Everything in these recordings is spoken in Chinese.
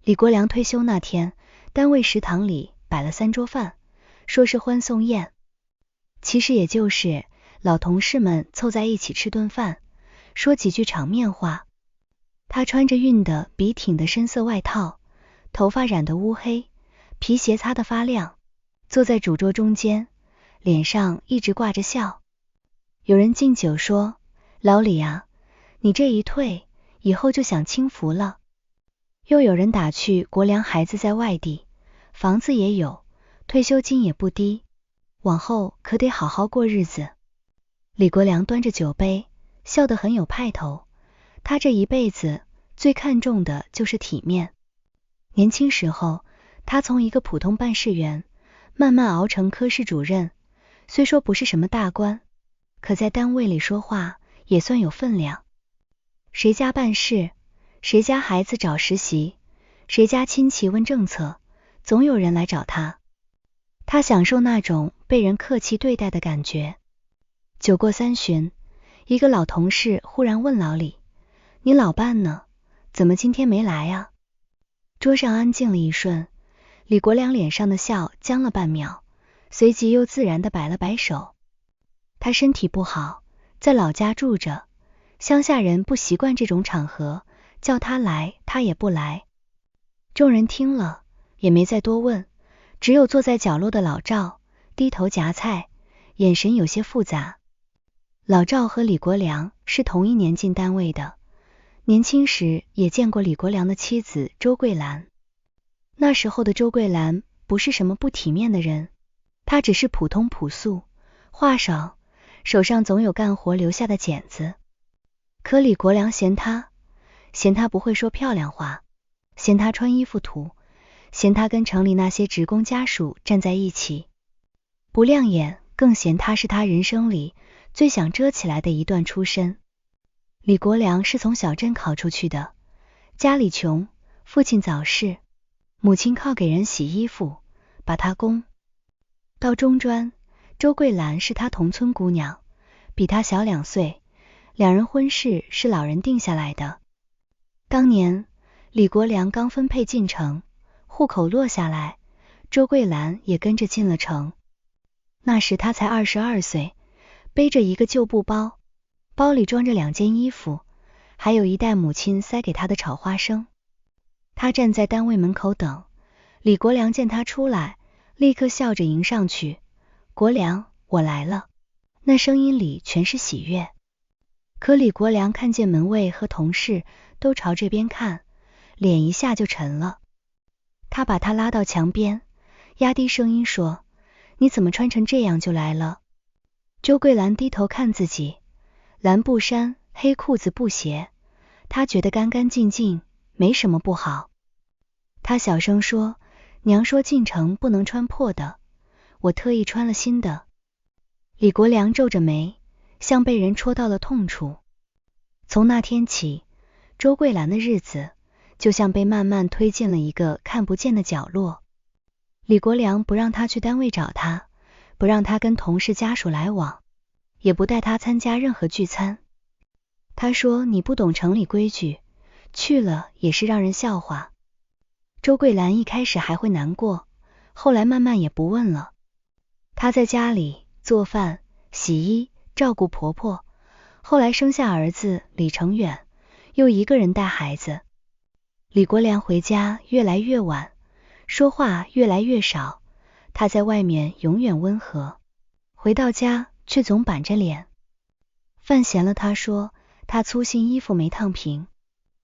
李國良退休那天，單位食堂裡擺了3桌飯，說是歡送宴，其實也就是老同事們湊在一起吃頓飯，說幾句場面話。他穿着熨得筆挺的深色外套，頭髮染得烏黑，皮鞋擦得發亮，坐在主桌中間，臉上一直掛着笑。有人敬酒說，老李啊，你這一退，以後就享清福了。又有人打趣國良孩子在外地，房子也有，退休金也不低，往後可得好好過日子。李國良端着酒杯，笑得很有派头。他這一輩子最看重的就是體面。年輕時候，他從一個普通辦事員慢慢熬成科室主任，雖說不是什麼大官，可在單位裡說話也算有分量。誰家辦事，誰家孩子找實習，誰家親戚問政策，總有人來找他。他享受那種被人客氣對待的感覺。酒過3巡，一個老同事忽然問老李，你老伴呢？怎麼今天沒來啊？桌上安靜了一瞬，李國良臉上的笑僵了半秒，隨即又自然地擺了擺手。他身體不好，在老家住着，鄉下人不習慣這種場合，叫他來他也不來。眾人聽了也沒再多問，只有坐在角落的老趙低頭夾菜，眼神有些複雜。老趙和李國良是同一年進單位的，年輕時也見過李國良的妻子周桂蘭。那時候的周桂蘭不是什麼不體面的人，她只是普通樸素，話少，手上總有幹活留下的茧子。可李國良嫌她不會說漂亮話，嫌她穿衣服土，嫌她跟城裡那些職工家屬站在一起不亮眼，更嫌她是他人生裡最想遮起來的一段出身。李國良是從小鎮考出去的，家裡窮，父親早逝，母親靠給人洗衣服把他供到中專。周桂蘭是他同村姑娘，比他小2歲，两人婚事是老人定下来的。當年李國良剛分配進城，戶口落下來，周桂蘭也跟着進了城。那時他才22歲，背着一個舊布包，包裡裝着2件衣服，還有一袋母親塞給他的炒花生。他站在單位門口等，李國良見他出來，立刻笑着迎上去，國良，我來了。那聲音裡全是喜悅。可李國良看見門衛和同事都朝這邊看，臉一下就沉了。他把他拉到牆邊，壓低聲音說，你怎麼穿成這樣就來了？周桂蘭低頭看自己，藍布衫，黑褲子布鞋，她覺得乾乾淨淨，沒什麼不好。她小聲說，娘說進城不能穿破的，我特意穿了新的。李國良皺着眉，像被人戳到了痛處。從那天起，周桂蘭的日子就像被慢慢推進了一個看不見的角落。李國良不讓他去單位找他，不讓他跟同事家屬來往，也不帶他參加任何聚餐。他說，你不懂城裡規矩，去了也是讓人笑話。周桂蘭一開始還會難過，後來慢慢也不問了。她在家裡做飯、洗衣，照顧婆婆，後來生下兒子李成遠，又一個人帶孩子。李國良回家越來越晚，說話越來越少，他在外面永遠溫和，回到家卻總板着臉。飯鹹了他說他粗心衣服沒燙平，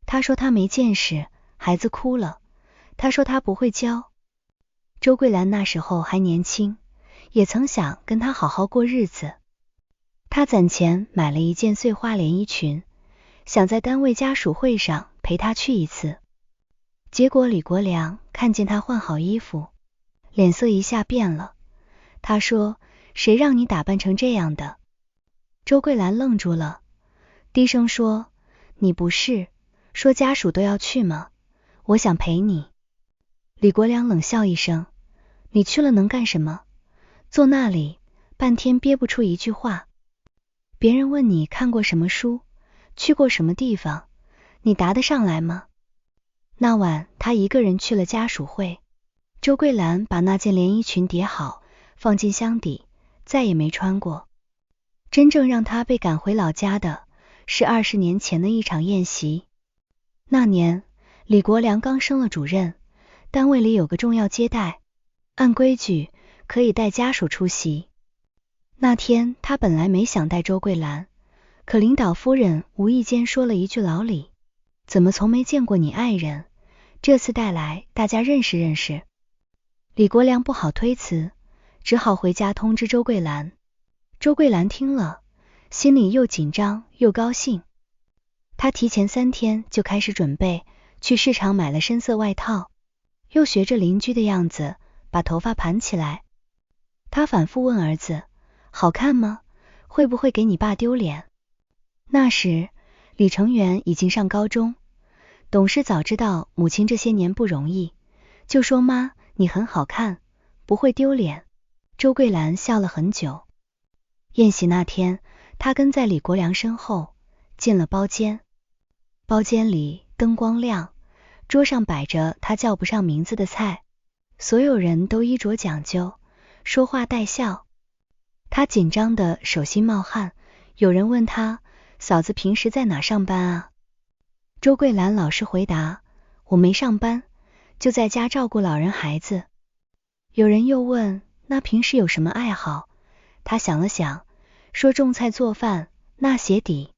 他說他沒見識，孩子哭了，他說他不會教。周桂蘭那時候還年輕，也曾想跟他好好過日子。他攢錢買了一件碎花連衣裙，想在單位家屬會上陪他去一次。結果李國良看見他換好衣服，臉色一下變了。他說，誰讓你打扮成這樣的？周桂蘭愣住了，低聲說，你不是說家屬都要去嗎？我想陪你。李國良冷笑一聲，你去了能幹什麼？坐那裡半天憋不出一句話。別人問你看過什麼書，去過什麼地方，你答得上來嗎？那晚他一個人去了家屬會，周桂蘭把那件連衣裙疊好，放進箱底，再也沒穿過。真正讓他被趕回老家的，是20年前的一場宴席。那年，李國良剛升了主任，單位裡有個重要接待，按規矩可以帶家屬出席。那天他本來沒想帶周桂蘭，可領導夫人無意間說了一句：“老李，怎麼從沒見過你愛人？這次帶來，大家認識認識。”李國良不好推辭，只好回家通知周桂蘭。周桂蘭聽了，心裡又緊張又高興。她提前3天就開始準備，去市場買了深色外套，又學着鄰居的樣子把頭髮盤起來。她反覆問兒子：“好看嗎？會不會給你爸丟臉？”那時李成元已經上高中，董事早知道母親這些年不容易，就說：“媽，你很好看，不會丟臉。”周桂蘭笑了很久。宴席那天，她跟在李國良身後進了包間。包間裡燈光亮，桌上擺着她叫不上名字的菜，所有人都衣着講究，說話帶笑。她緊張的手心冒汗，有人問她：“嫂子平時在哪上班啊？”周桂蘭老實回答：“我沒上班，就在家照顧老人孩子。”有人又問：“那平時有什麼愛好？”她想了想，說：“種菜做飯，那鞋底。”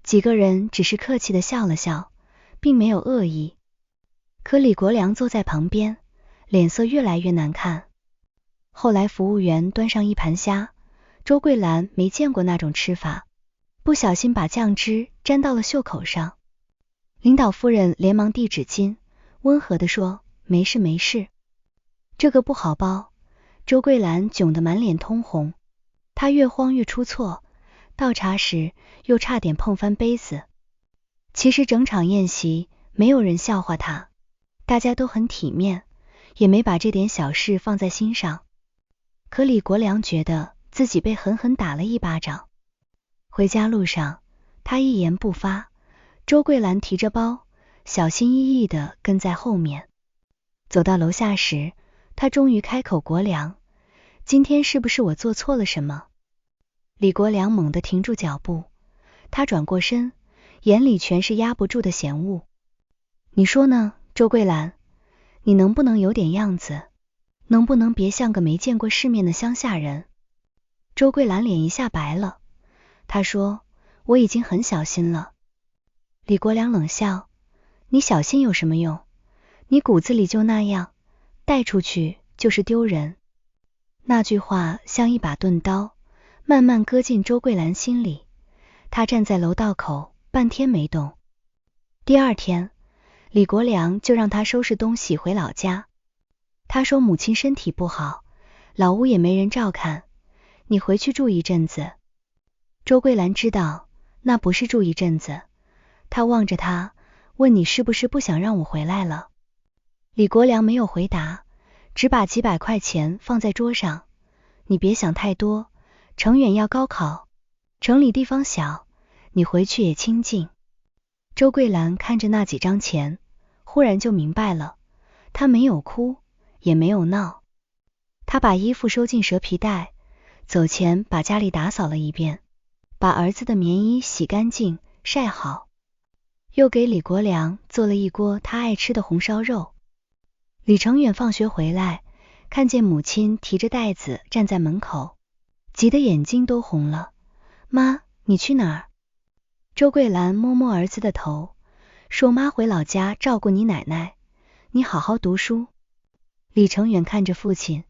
幾個人只是客氣的笑了笑，並沒有惡意。可李國良坐在旁邊，臉色越來越難看。後來服務員端上一盤蝦，周桂蘭沒見過那種吃法，不小心把醬汁沾到了袖口上。領導夫人連忙遞紙巾，溫和地說：“沒事沒事。”這個不好包。周桂蘭窘得滿臉通紅，她越慌越出錯，倒茶時又差點碰翻杯子。其實整場宴席沒有人笑話她，大家都很體面，也沒把這點小事放在心上。可李國良覺得自己被狠狠打了一巴掌。回家路上，他一言不發，周桂蘭提着包，小心翼翼地跟在後面。走到樓下時，他終於開口：“國良，今天是不是我做錯了什麼？”李國良猛地停住腳步，他轉過身，眼裡全是壓不住的嫌惡。“你說呢，周桂蘭？你能不能有點樣子？能不能別像個沒見過世面的鄉下人？”周桂蘭臉一下白了，她說：“我已經很小心了。”李國良冷笑：“你小心有什麼用？你骨子裡就那樣，帶出去就是丟人。”那句話像一把鈍刀，慢慢割進周桂蘭心裡。她站在楼道口，半天沒動。第二天，李國良就讓她收拾東西回老家。他說母親身體不好，老屋也沒人照看，你回去住一陣子。周桂蘭知道那不是住一陣子，她望着他，問：“你是不是不想讓我回來了？”李國良沒有回答，只把幾百塊錢放在桌上：“你別想太多，成遠要高考，城裡地方小，你回去也清靜。”周桂蘭看着那幾張錢，忽然就明白了，她沒有哭，也沒有鬧。她把衣服收進蛇皮袋，走前把家裡打掃了一遍，把兒子的棉衣洗乾淨曬好，又給李國良做了一鍋他愛吃的紅燒肉。李成遠放學回來，看見母親提着袋子站在門口，急得眼睛都紅了。“媽，你去哪兒？”周桂蘭摸摸兒子的頭，說：“媽回老家照顧你奶奶，你好好讀書。”李成遠看着父親，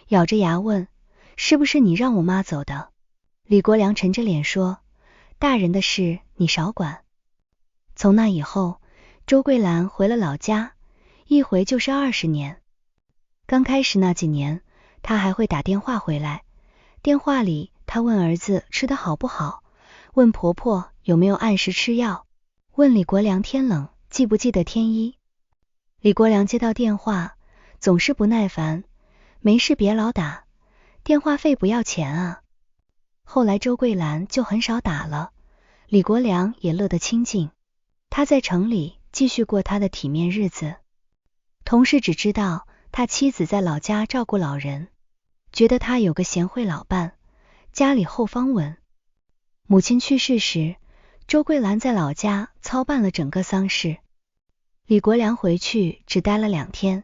咬着牙問：“是不是你讓我媽走的？”李國良沉着臉說：“大人的事你少管。”從那以後，周桂蘭回了老家，一回就是20年。剛開始那幾年，她還會打電話回來，電話裡她問兒子吃得好不好，問婆婆有沒有按時吃藥，問李國良天冷記不記得添衣。李國良接到電話總是不耐煩：“沒事別老打，電話費不要錢啊。”後來周桂蘭就很少打了，李國良也樂得清靜。他在城裡繼續過他的體面日子。同事只知道他妻子在老家照顧老人，覺得他有個賢惠老伴，家裡後方穩。母親去世時，周桂蘭在老家操辦了整個喪事。李國良回去只待了2天，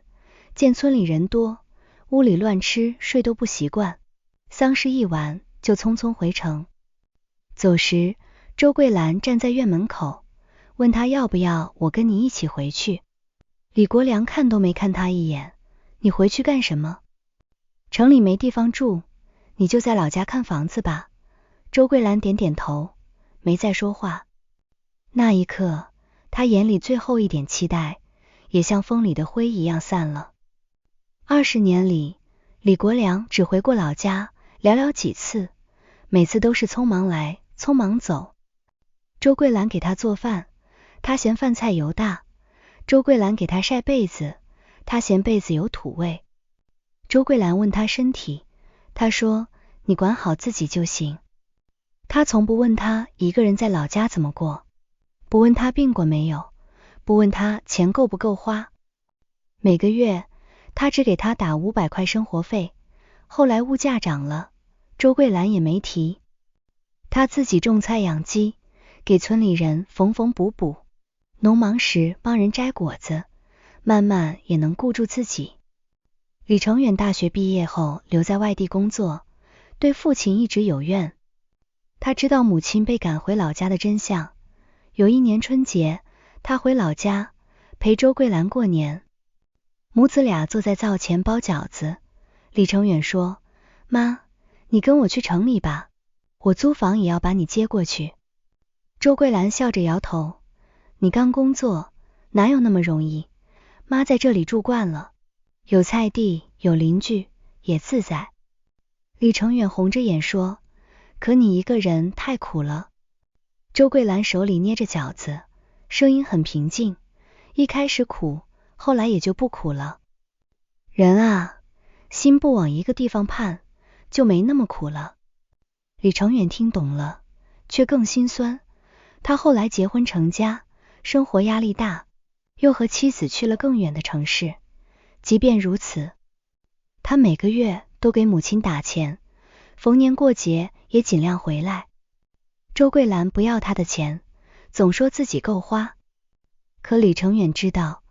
見村裡人多，屋裡亂吃睡都不習慣，喪事一完就匆匆回城。走時，周桂蘭站在院門口，問他要不要我跟你一起回去。李國良看都没看他一眼，你回去幹什麼？城裡沒地方住，你就在老家看房子吧。周桂蘭點點頭，沒再說話。那一刻，他眼裡最後一點期待，也像風裡的灰一樣散了。20年裡，李國良只回過老家寥寥幾次，每次都是匆忙來，匆忙走。周桂蘭給他做飯，他嫌飯菜油大；周桂蘭給他曬被子，他嫌被子有土味。周桂蘭問他身體，他說你管好自己就行。他從不問他一個人在老家怎麼過，不問他病過沒有，不問他錢夠不夠花。每個月他只給他打500塊生活費，後來物價漲了，周桂蘭也沒提。他自己種菜養雞，給村裡人縫縫補補，農忙時幫人摘果子，慢慢也能顧住自己。李成遠大學畢業後留在外地工作，對父親一直有怨。他知道母親被趕回老家的真相。有一年春節，他回老家陪周桂蘭過年，母子倆坐在灶前包餃子。李成遠說：媽，你跟我去城裡吧，我租房也要把你接過去。周桂蘭笑着搖頭：你剛工作，哪有那麼容易？媽在這裡住慣了，有菜地，有鄰居，也自在。李成遠紅着眼說：可你一個人太苦了。周桂蘭手裡捏着餃子，聲音很平靜：一開始苦，後來也就不苦了。人啊，心不往一個地方盼，就沒那麼苦了。李成遠聽懂了，卻更心酸。他後來結婚成家，生活壓力大，又和妻子去了更遠的城市。即便如此，他每個月都給母親打錢，逢年過節也盡量回來。周桂蘭不要他的錢，總說自己夠花。可李成遠知道，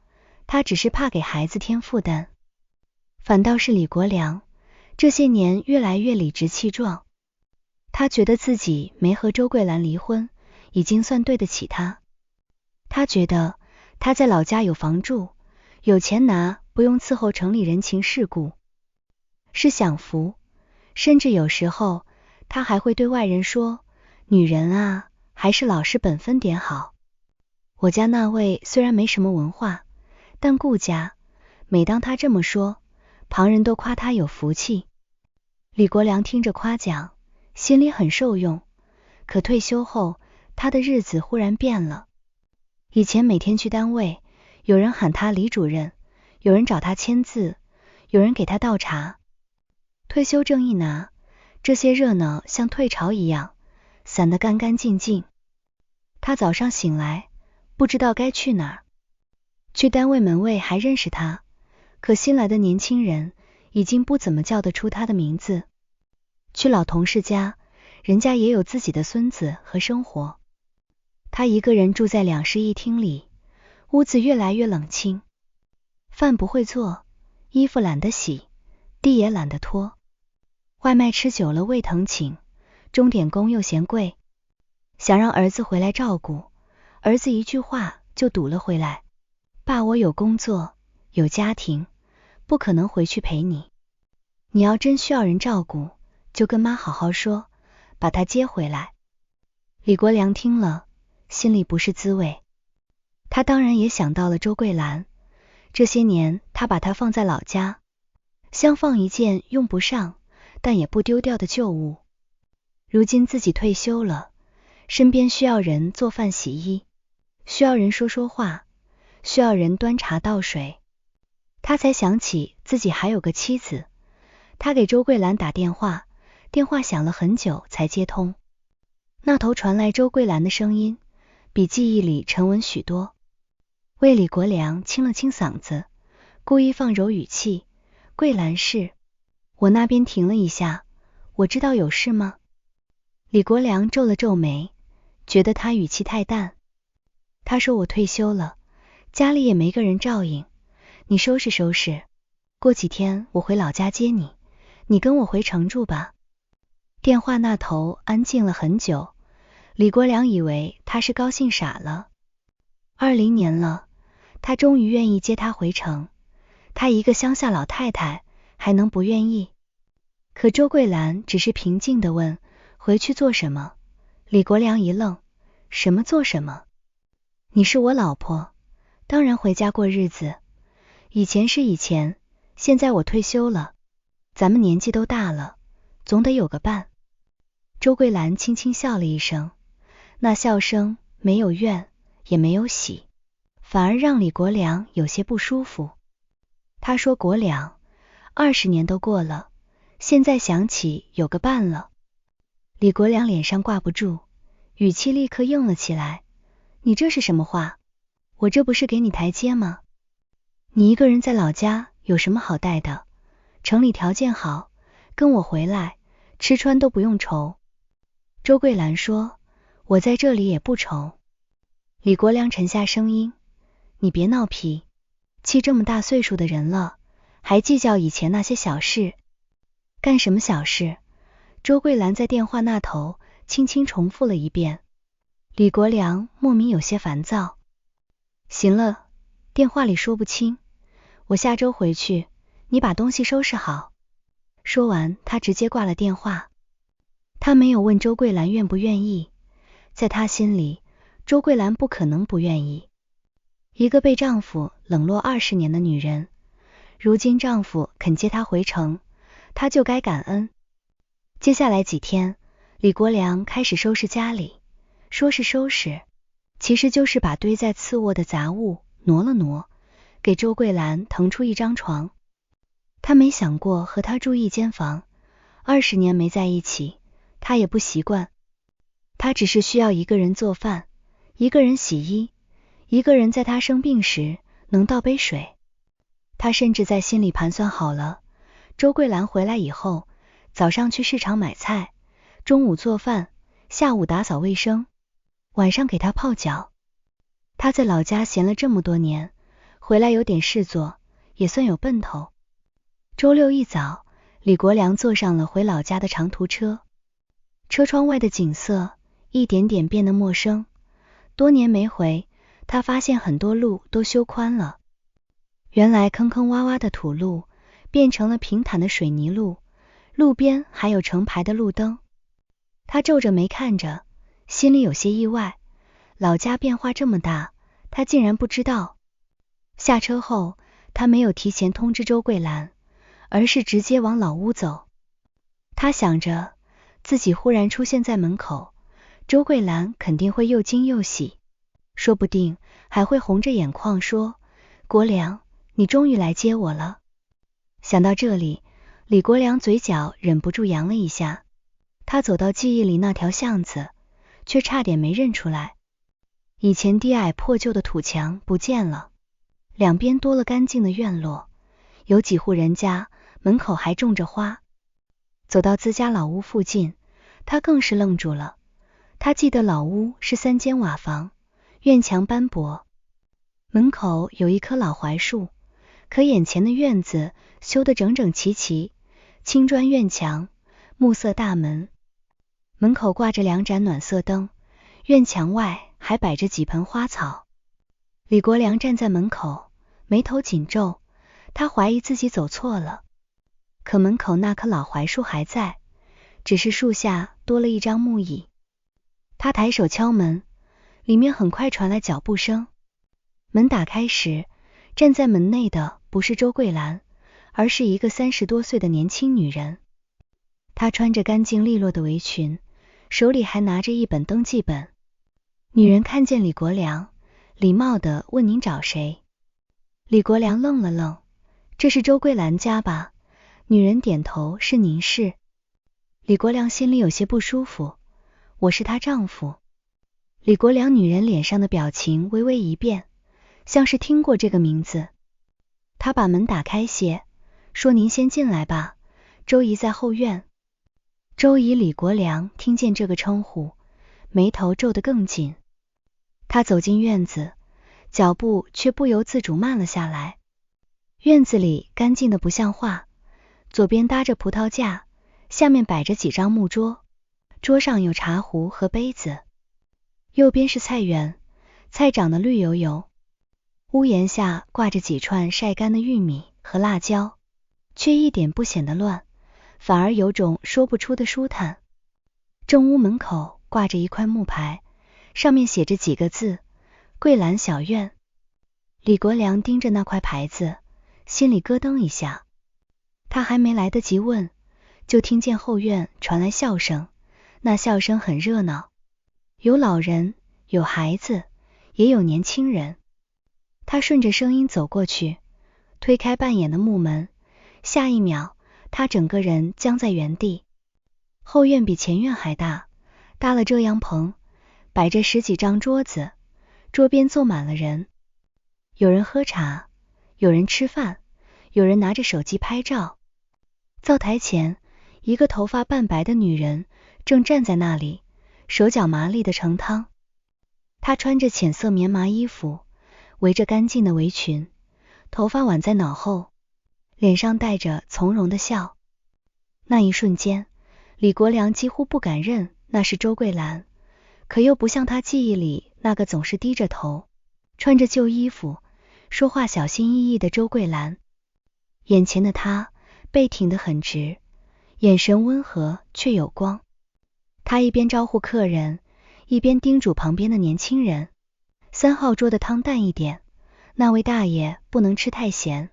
他只是怕給孩子添負擔。反倒是李國良，這些年越來越理直氣壯。他覺得自己沒和周桂蘭離婚，已經算對得起他。他覺得他在老家有房住，有錢拿，不用伺候城裡人情世故，是享福。甚至有時候，他還會對外人說：女人啊，還是老實本分點好。我家那位雖然沒什麼文化，但顧家。每當他這麼說，旁人都誇他有福氣。李國良聽着誇獎，心裡很受用。可退休後，他的日子忽然變了。以前每天去單位，有人喊他李主任，有人找他簽字，有人給他倒茶。退休證一拿，這些熱鬧像退潮一樣，散得乾乾淨淨。他早上醒來，不知道該去哪兒。去單位門衛還認識他，可新來的年輕人已經不怎麼叫得出他的名字。去老同事家，人家也有自己的孫子和生活。他一個人住在2室1廳裡，屋子越來越冷清。飯不會做，衣服懶得洗，地也懶得拖。外賣吃久了胃疼請，鐘點工又嫌貴。想讓兒子回來照顧，兒子一句話就堵了回來：爸，我有工作，有家庭，不可能回去陪你。你要真需要人照顧，就跟媽好好說，把他接回來。李國良聽了，心裡不是滋味。他當然也想到了周桂蘭，這些年他把她放在老家，像放一件用不上但也不丟掉的舊物。如今自己退休了，身邊需要人做飯洗衣，需要人說说話，需要人端茶倒水。他才想起自己還有個妻子。他給周桂蘭打電話，電話響了很久才接通。那頭傳來周桂蘭的聲音，比記憶裡沉穩許多。為李國良清了清嗓子，故意放柔語氣，桂蘭是。我那邊停了一下，我知道有事嗎？李國良皺了皺眉，覺得他語氣太淡。他說我退休了，家裡也沒個人照應，你收拾收拾，過幾天我回老家接你，你跟我回城住吧。電話那頭安靜了很久，李國良以為他是高興傻了。20年了，他終於願意接他回城，他一個鄉下老太太還能不願意？可周桂蘭只是平靜地問，回去做什麼？李國良一愣，什麼做什麼？你是我老婆，當然回家過日子。以前是以前，現在我退休了，咱們年紀都大了，總得有個伴。周桂蘭輕輕笑了一聲，那笑聲沒有怨，也沒有喜，反而讓李國良有些不舒服。他說國良，20年都過了，現在想起有個伴了。李國良臉上掛不住，語氣立刻硬了起來，你這是什麼話？我這不是給你台階嗎？你一個人在老家有什麼好帶的？城裡條件好，跟我回來，吃穿都不用愁。周桂蘭說，我在這裡也不愁。李國良沉下聲音，你別鬧皮，氣這麼大歲數的人了，還計較以前那些小事。幹什麼小事？周桂蘭在電話那頭輕輕重複了一遍。李國良莫名有些煩躁。行了，電話裡說不清，我下周回去，你把東西收拾好。說完，他直接掛了電話。他沒有問周桂蘭願不願意，在他心裡，周桂蘭不可能不願意。一個被丈夫冷落20年的女人，如今丈夫肯接她回城，她就該感恩。接下來幾天，李國良開始收拾家裡，說是收拾，其實就是把堆在次臥的雜物挪了挪，給周桂蘭騰出一張床。他沒想過和她住一間房，20年沒在一起，他也不習慣。他只是需要一個人做飯，一個人洗衣，一個人在他生病時能倒杯水。他甚至在心裡盤算好了，周桂蘭回來以後，早上去市場買菜，中午做飯，下午打掃衛生，晚上給他泡腳。他在老家閒了這麼多年，回來有點事做，也算有奔頭。周六一早，李國良坐上了回老家的長途車。車窗外的景色一點點變得陌生，多年沒回，他發現很多路都修寬了。原來坑坑洼洼的土路變成了平坦的水泥路，路邊還有成排的路燈。他皺着眉看着，心裡有些意外，老家變化這麼大，他竟然不知道。下車後，他沒有提前通知周桂蘭，而是直接往老屋走。他想着，自己忽然出現在門口，周桂蘭肯定會又驚又喜，說不定還會紅着眼眶說，國良，你終於來接我了。想到這裡，李國良嘴角忍不住揚了一下。他走到記憶裡那條巷子，卻差點沒認出來。以前低矮破舊的土牆不見了，兩邊多了乾淨的院落，有幾戶人家門口還種着花。走到自家老屋附近，他更是愣住了。他記得老屋是3間瓦房，院牆斑駁，門口有一棵老槐樹，可眼前的院子修得整整齊齊，青磚院牆，木色大門，門口掛着2盞暖色燈，院牆外還擺着幾盆花草。李國良站在門口，眉頭緊皺，他懷疑自己走錯了。可門口那棵老槐樹還在，只是樹下多了一張木椅。他抬手敲門，裡面很快傳來腳步聲。門打開時，站在門內的不是周桂蘭，而是一個30多歲的年輕女人。她穿着乾淨利落的圍裙，手裡還拿着一本登記本。女人看見李國良，禮貌地問，您找誰？李國良愣了愣，這是周桂蘭家吧？女人點頭，是您是。李國良心裡有些不舒服，我是她丈夫。李国良女人臉上的表情微微一变，像是聽過這個名字。他把門打開些，說：“您先進來吧，周姨在後院。”周姨李國良聽見這個稱呼，眉頭皺得更緊。他走進院子，腳步卻不由自主慢了下來。院子裡乾淨的不像話，左邊搭着葡萄架，下面擺着幾張木桌，桌上有茶壺和杯子。右邊是菜園，菜長得綠油油，屋檐下掛着幾串曬乾的玉米和辣椒，卻一點不顯得亂，反而有種說不出的舒坦。正屋門口掛着一塊木牌，上面寫着幾個字：桂蘭小院。李國良盯着那塊牌子，心裡咯噔一下。他還沒來得及問，就聽見後院傳來笑聲，那笑聲很熱鬧，有老人，有孩子，也有年輕人。他順着聲音走過去，推開半掩的木門，下一秒他整個人僵在原地。後院比前院還大，搭了遮陽棚，擺着10幾張桌子，桌邊坐滿了人，有人喝茶，有人吃飯，有人拿着手機拍照。灶台前，一個頭髮半白的女人正站在那裡，手腳麻利地盛湯。她穿着淺色棉麻衣服，圍着乾淨的圍裙，頭髮挽在腦後，臉上帶着從容的笑。那一瞬間，李國良幾乎不敢認那是周桂蘭，可又不像他記憶裡那個總是低着頭，穿着舊衣服，說話小心翼翼的周桂蘭。眼前的他背挺得很直，眼神溫和卻有光。他一邊招呼客人，一邊叮囑旁邊的年輕人：“3號桌的湯淡一點，那位大爺不能吃太鹹。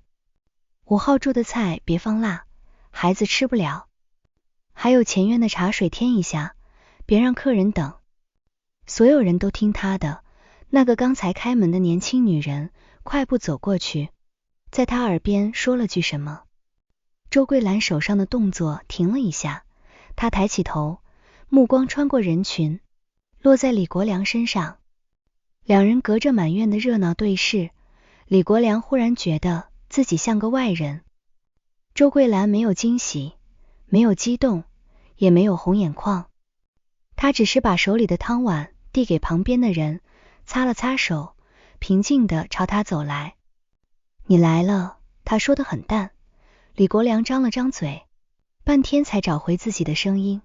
5號桌的菜別放辣，孩子吃不了。還有前院的茶水添一下，別讓客人等。”所有人都聽他的。那個剛才開門的年輕女人快步走過去，在他耳邊說了句什麼。周桂蘭手上的動作停了一下，她抬起頭，目光穿過人群，落在李國良身上。两人隔着滿院的熱鬧對視，李國良忽然覺得自己像個外人。周桂蘭沒有驚喜，沒有激動，也沒有紅眼眶，她只是把手裡的湯碗遞給旁邊的人，擦了擦手，平靜地朝他走來。“你來了。”他說得很淡。李國良張了張嘴，半天才找回自己的聲音：“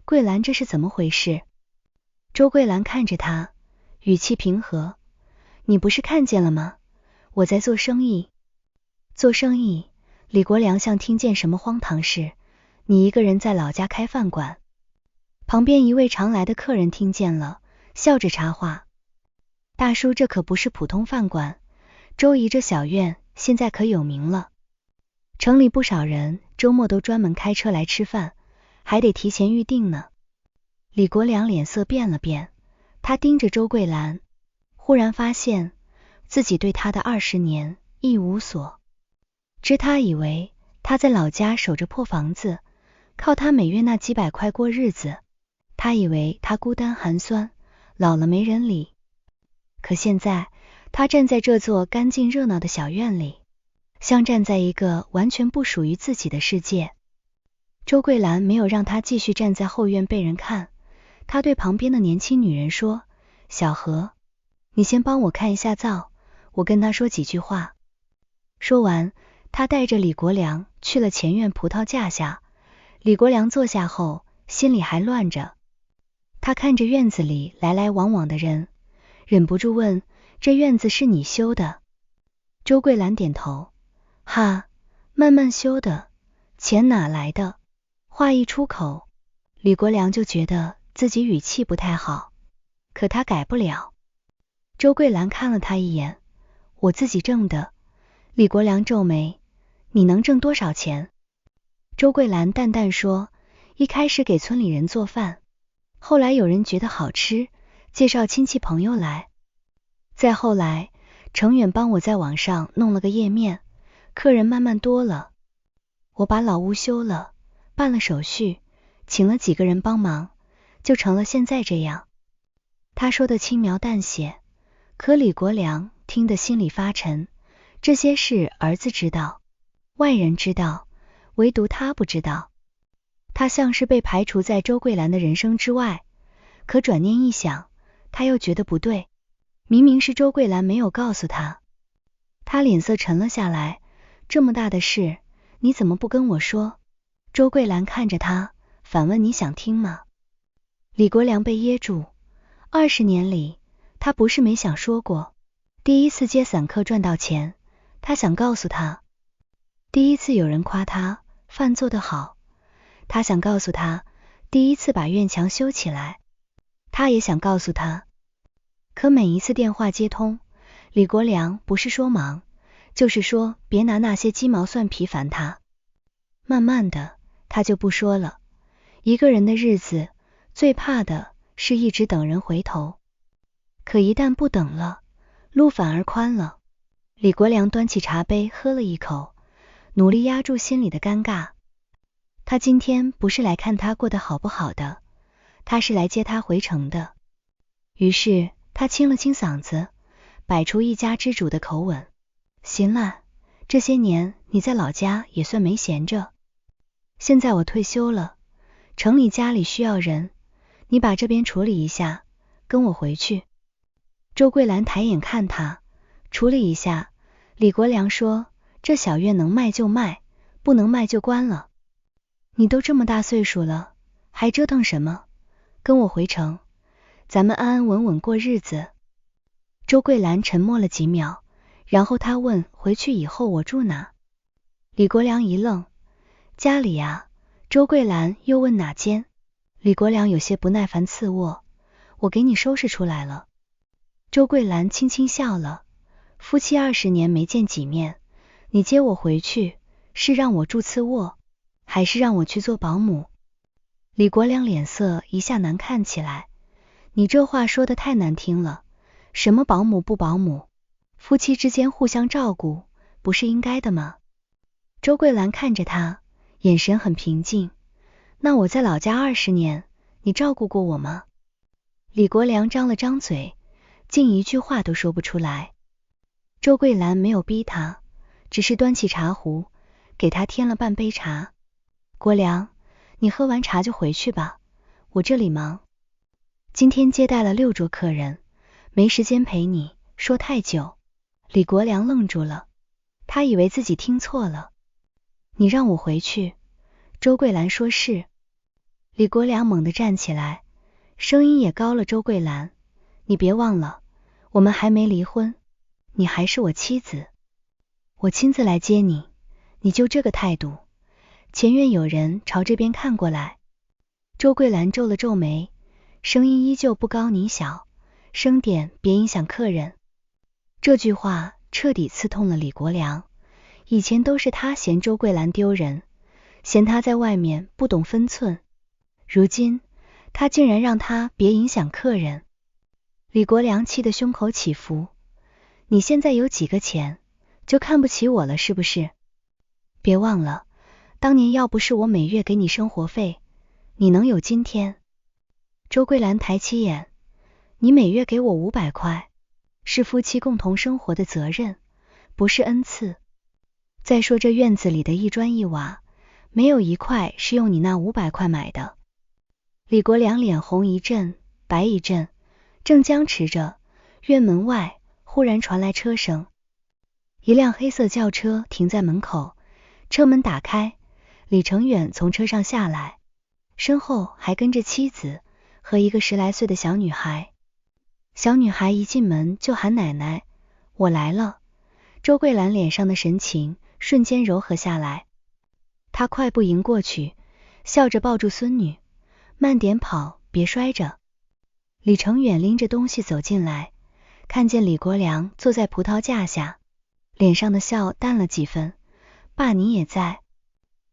桂蘭，這是怎麼回事？”周桂蘭看着他，語氣平和：“你不是看見了嗎？我在做生意。”“做生意？”李國良像聽見什麼荒唐事。“你一個人在老家開飯館？”旁邊一位常來的客人聽見了，笑着插話：“大叔，這可不是普通飯館，周姨這小院現在可有名了。城裡不少人周末都專門開車來吃飯，還得提前預定呢。”李國良臉色變了變，他盯着周桂蘭，忽然發現自己對他的20年一無所知。他以為他在老家守着破房子，靠他每月那幾百塊過日子，他以為他孤單寒酸，老了沒人理。可現在他站在這座乾淨熱鬧的小院裡，像站在一個完全不屬於自己的世界。周桂蘭沒有讓他繼續站在後院被人看，他對旁邊的年輕女人說：“小何，你先幫我看一下灶，我跟他說幾句話。”說完，他帶着李國良去了前院葡萄架下。李國良坐下後，心裡還亂着。他看着院子裡來來往往的人，忍不住問：“這院子是你修的？”周桂蘭點頭：“哈，慢慢修的，錢哪來的？”話一出口，李國良就覺得自己語氣不太好，可他改不了。周桂蘭看了他一眼：“我自己掙的。”李國良皺眉：“你能掙多少錢？”周桂蘭淡淡說：“一開始給村裡人做飯，後來有人覺得好吃，介紹親戚朋友來，再後來程遠幫我在網上弄了個頁面，客人慢慢多了，我把老屋修了，辦了手續，請了幾個人幫忙，就成了現在這樣。”他說的輕描淡寫，可李國良聽聽得心裡發沉。這些事兒子知道，外人知道，唯獨他不知道。他像是被排除在周桂蘭的人生之外，可轉念一想，他又覺得不對，明明是周桂蘭沒有告訴他。他臉色沉了下來，這麼大的事，你怎麼不跟我說？周桂蘭看着他，反問，你想聽嗎？李國良被噎住，20年裡，他不是沒想說過。第一次接散客賺到錢，他想告訴他；第一次有人誇他飯做得好，他想告訴他；第一次把院牆修起來，他也想告訴他。可每一次電話接通，李國良不是說忙，就是說別拿那些雞毛蒜皮煩他。慢慢的，他就不說了。一個人的日子，最怕的是一直等人回頭。可一旦不等了，路反而寬了。李國良端起茶杯喝了一口，努力壓住心裡的尷尬。他今天不是來看他過得好不好的，他是来接他回城的。於是他清了清嗓子，擺出一家之主的口吻，行了，這些年你在老家也算沒閒着，現在我退休了，城裡家裡需要人，你把這邊處理一下，跟我回去。周桂蘭抬眼看他，處理一下。李國良說，這小院能賣就賣，不能賣就關了。你都這麼大歲數了，還折騰什麼？跟我回城，咱們安安穩穩過日子。周桂蘭沉默了幾秒，然後她問，回去以後我住哪？李國良一愣，家裡呀。周桂蘭又問哪間？李國良有些不耐煩刺臥，我給你收拾出來了。周桂蘭輕輕笑了，夫妻20年沒見幾面，你接我回去，是讓我住次臥，還是讓我去做保姆？李國良臉色一下難看起來，你這話說得太難聽了，什麼保姆不保姆，夫妻之間互相照顧，不是應該的嗎？周桂蘭看着他，眼神很平靜，那我在老家20年，你照顧過我嗎？李國良張了張嘴，竟一句話都說不出來。周桂蘭沒有逼他，只是端起茶壺，給他添了半杯茶。國良，你喝完茶就回去吧，我這裡忙。今天接待了6桌客人，沒時間陪你說太久。李國良愣住了，他以為自己聽錯了。你讓我回去？周桂蘭說是。李國良猛地站起來，聲音也高了，周桂蘭，你別忘了，我們還沒離婚，你還是我妻子。我親自來接你，你就這個態度？前院有人朝這邊看過來。周桂蘭皺了皺眉，聲音依舊不高你小，聲點別影響客人。這句話徹底刺痛了李國良，以前都是他嫌周桂蘭丟人，嫌他在外面不懂分寸，如今他竟然讓他別影響客人。李國良氣得胸口起伏，你現在有幾個錢，就看不起我了是不是？別忘了，當年要不是我每月給你生活費，你能有今天？周桂蘭抬起眼，你每月給我500塊，是夫妻共同生活的責任，不是恩賜。再說這院子裡的一磚一瓦，沒有一塊是用你那500塊買的。李國良臉紅一陣，白一陣，正僵持着，院門外忽然傳來車聲。一輛黑色轎車停在門口，車門打開，李成遠從車上下來，身後還跟着妻子和一個10來歲的小女孩。小女孩一進門就喊奶奶，我來了。周桂蘭臉上的神情瞬間柔和下來，她快步迎過去，笑着抱住孫女，慢點跑，別摔着。李成遠拎着東西走進來，看見李國良坐在葡萄架下，臉上的笑淡了幾分。爸你也在。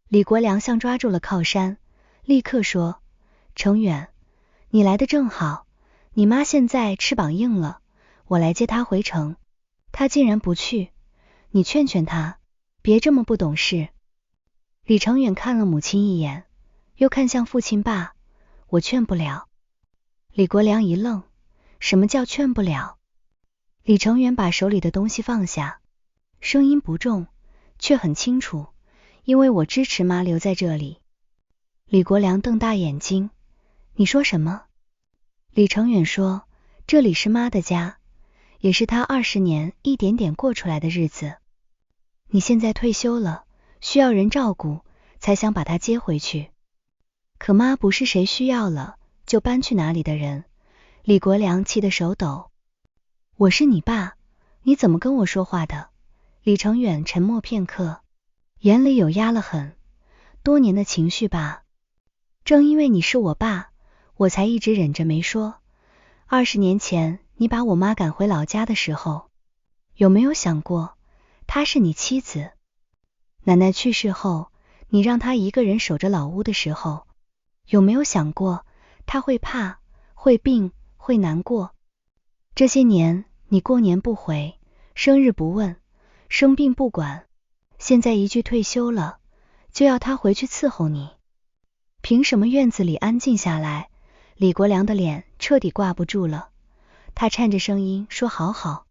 李國良像抓住了靠山，立刻說，成遠，你來得正好，你媽現在翅膀硬了，我來接她回城，她竟然不去，你勸勸她，別這麼不懂事。李成遠看了母親一眼，又看向父親，爸，我勸不了。李國良一愣，什麼叫勸不了？李成遠把手裡的東西放下，聲音不重，卻很清楚，因為我支持媽留在這裡。李國良瞪大眼睛，你說什麼？李成遠說，這裡是媽的家，也是她20年一點點過出來的日子。你現在退休了，需要人照顧，才想把她接回去。可媽不是誰需要了就搬去哪裡的人。李國良氣得手抖。我是你爸，你怎麼跟我說話的？李成遠沉默片刻，眼裡有压了很多年的情緒吧。正因為你是我爸，我才一直忍着沒說。20年前你把我媽趕回老家的時候，有沒有想過她是你妻子？奶奶去世後，你讓她一個人守着老屋的時候，有沒有想過她會怕，會病，會難過？這些年你過年不回，生日不問，生病不管，現在一句退休了，就要她回去伺候你。憑什麼院子裡安靜下來？李國良的臉徹底掛不住了，他顫着聲音說，好好，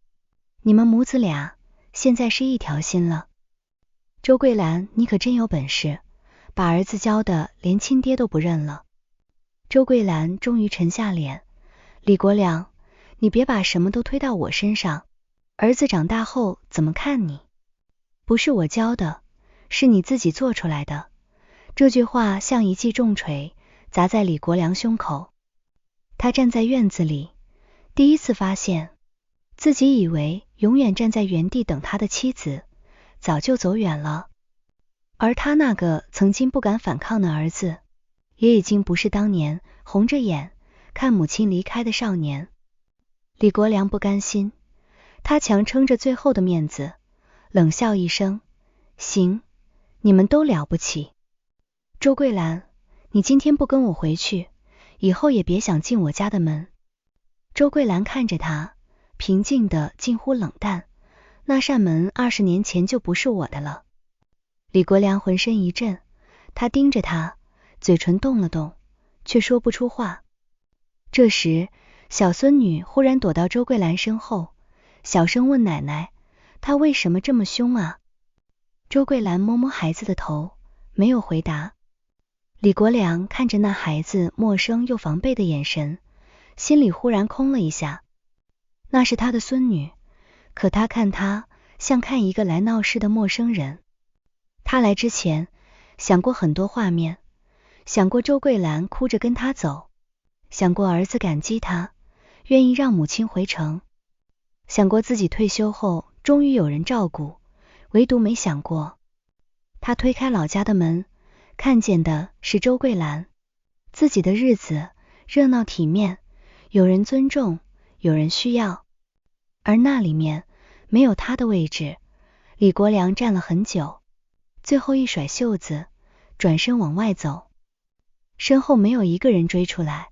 你們母子倆現在是一條心了。周桂蘭，你可真有本事，把兒子教的連親爹都不認了。周桂蘭終於沉下臉，李國良，你別把什麼都推到我身上，兒子長大後怎麼看你？不是我教的，是你自己做出来的。這句話像一記重錘砸在李國良胸口。他站在院子裡，第一次發現自己以為永遠站在原地等他的妻子早就走遠了，而他那個曾經不敢反抗的兒子也已經不是當年紅着眼看母親離開的少年。李國良不甘心，他強撐着最後的面子，冷笑一聲，行，你們都了不起。周桂蘭，你今天不跟我回去，以後也別想進我家的門。周桂蘭看着他，平靜的近乎冷淡，那扇門20年前就不是我的了。李國良渾身一震，他盯着他，嘴唇動了動，卻說不出話。這時小孫女忽然躲到周桂蘭身後，小聲問奶奶，她為什麼這麼凶啊？周桂蘭摸摸孩子的頭，沒有回答。李國良看着那孩子陌生又防備的眼神，心裡忽然空了一下。那是他的孫女，可他看他像看一個來鬧事的陌生人。他來之前想過很多畫面，想過周桂蘭哭着跟他走，想過兒子感激他，願意讓母親回城，想過自己退休後終於有人照顧，唯獨沒想過，他推開老家的門，看見的是周桂蘭。自己的日子熱鬧體面，有人尊重，有人需要，而那裡面沒有他的位置。李國良站了很久，最後一甩袖子，轉身往外走。身後沒有一個人追出來。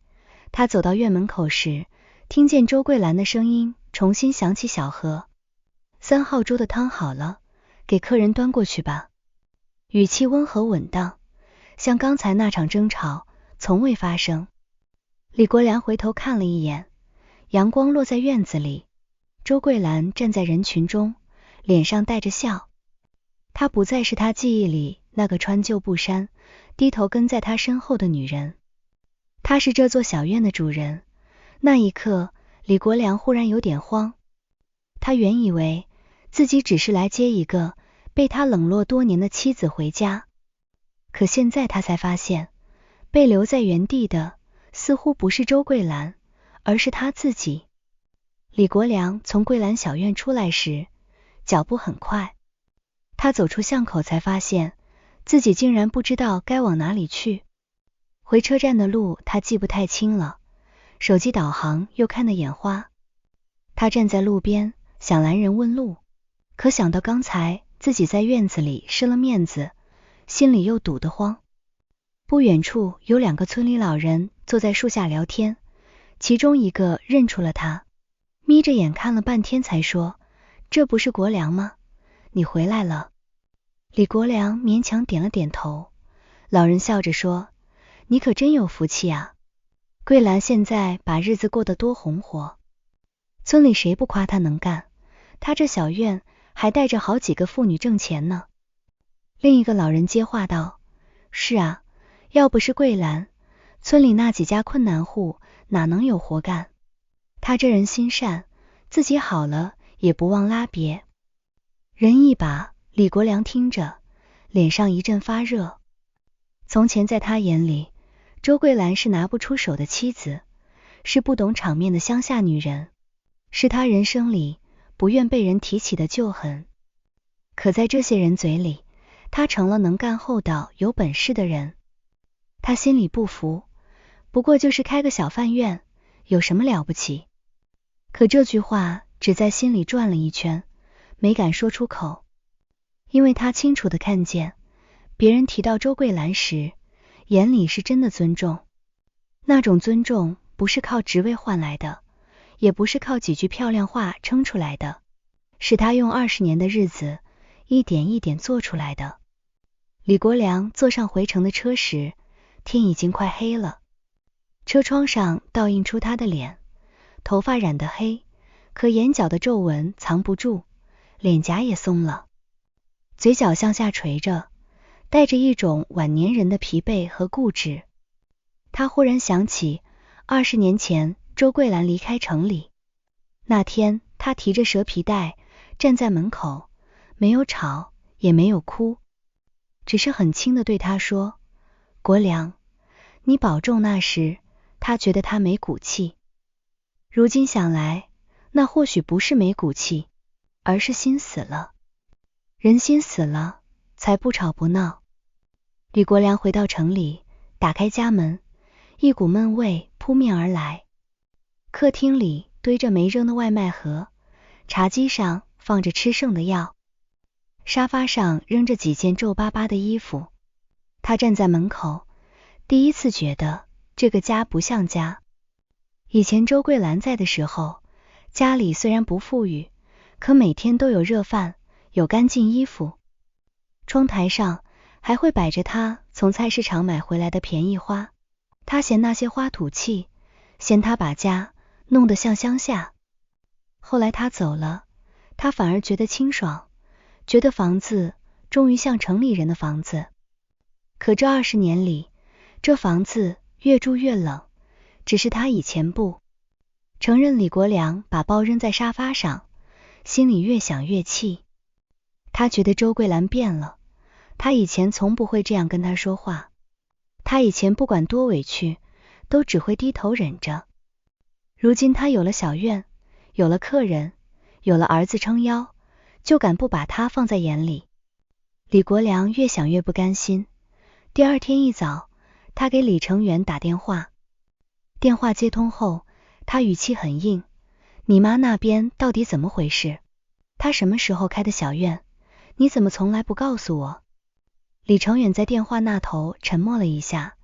他走到院門口時，聽見周桂蘭的聲音重新響起，小何，3號粥的湯好了，給客人端過去吧。語氣溫和穩當，像剛才那場爭吵從未發生。李國良回頭看了一眼，陽光落在院子裡，周桂蘭站在人群中，臉上帶着笑。她不再是他記憶裡那個穿舊布衫，低頭跟在他身後的女人，她是這座小院的主人。那一刻，李國良忽然有點慌。他原以為自己只是來接一個被他冷落多年的妻子回家，可現在他才發现，被留在原地的似乎不是周桂蘭，而是他自己。李國良從桂蘭小院出来時，腳步很快。他走出巷口才發現，自己竟然不知道該往哪裡去。回車站的路他記不太清了，手機導航又看得眼花。他站在路邊，想攔人問路，可想到剛才自己在院子裡失了面子，心裡又堵得慌。不遠處有2個村里老人坐在樹下聊天，其中一個認出了他，眯着眼看了半天才說，這不是國良嗎？你回來了。李國良勉強點了點頭。老人笑着說，你可真有福气啊，桂蘭现在把日子過得多红火。村裡誰不誇他能幹，他這小院還帶着好幾個婦女掙錢呢。另一個老人接話道，是啊，要不是桂蘭，村裡那幾家困難戶哪能有活幹？他這人心善，自己好了也不忘拉別人一把。李國良聽着，臉上一陣發熱。從前在他眼裡，周桂蘭是拿不出手的妻子，是不懂場面的鄉下女人，是他人生裡不願被人提起的舊恨。可在這些人嘴裡，他成了能幹厚道有本事的人。他心裡不服，不過就是開個小飯院，有什麼了不起？可這句話只在心裡轉了一圈，沒敢說出口。因為他清楚地看見，別人提到周桂蘭時，眼裡是真的尊重。那種尊重不是靠職位換來的，也不是靠幾句漂亮話撐出來的，是他用20年的日子一點一點做出來的。李國良坐上回城的車時，天已經快黑了。車窗上倒映出他的臉，頭髮染得黑，可眼角的皺紋藏不住，臉頰也鬆了，嘴角向下垂着，帶着一種晚年人的疲憊和固執。他忽然想起20年前周桂蘭離開城裡，那天他提着蛇皮袋站在門口，沒有吵也沒有哭，只是很輕地對他說，國良，你保重。那時他覺得他沒骨氣，如今想來，那或許不是沒骨氣，而是心死了。人心死了，才不吵不鬧。李國良回到城裡，打開家門，一股悶味撲面而來。客廳裡堆着沒扔的外賣盒，茶几上放着吃剩的藥，沙發上扔着幾件皺巴巴的衣服。他站在門口，第一次覺得這個家不像家。以前周桂蘭在的時候，家裡雖然不富裕，可每天都有熱飯，有乾淨衣服，窗台上還會擺着他從菜市場買回來的便宜花。他嫌那些花土氣，嫌他把家弄得像鄉下。後來他走了，他反而覺得清爽，覺得房子終於像城裡人的房子。可這20年裡，這房子越住越冷，只是他以前不承認。李國良把包扔在沙發上，心裡越想越氣。他覺得周桂蘭變了，他以前從不會這樣跟他說話，他以前不管多委屈，都只會低頭忍着。如今他有了小院，有了客人，有了兒子撐腰，就敢不把他放在眼裡。李國良越想越不甘心。第二天一早，他給李成遠打電話，電話接通後，他語氣很硬，你媽那邊到底怎麼回事？他什麼時候開的小院？你怎麼從來不告訴我？李成遠在電話那頭沉默了一下，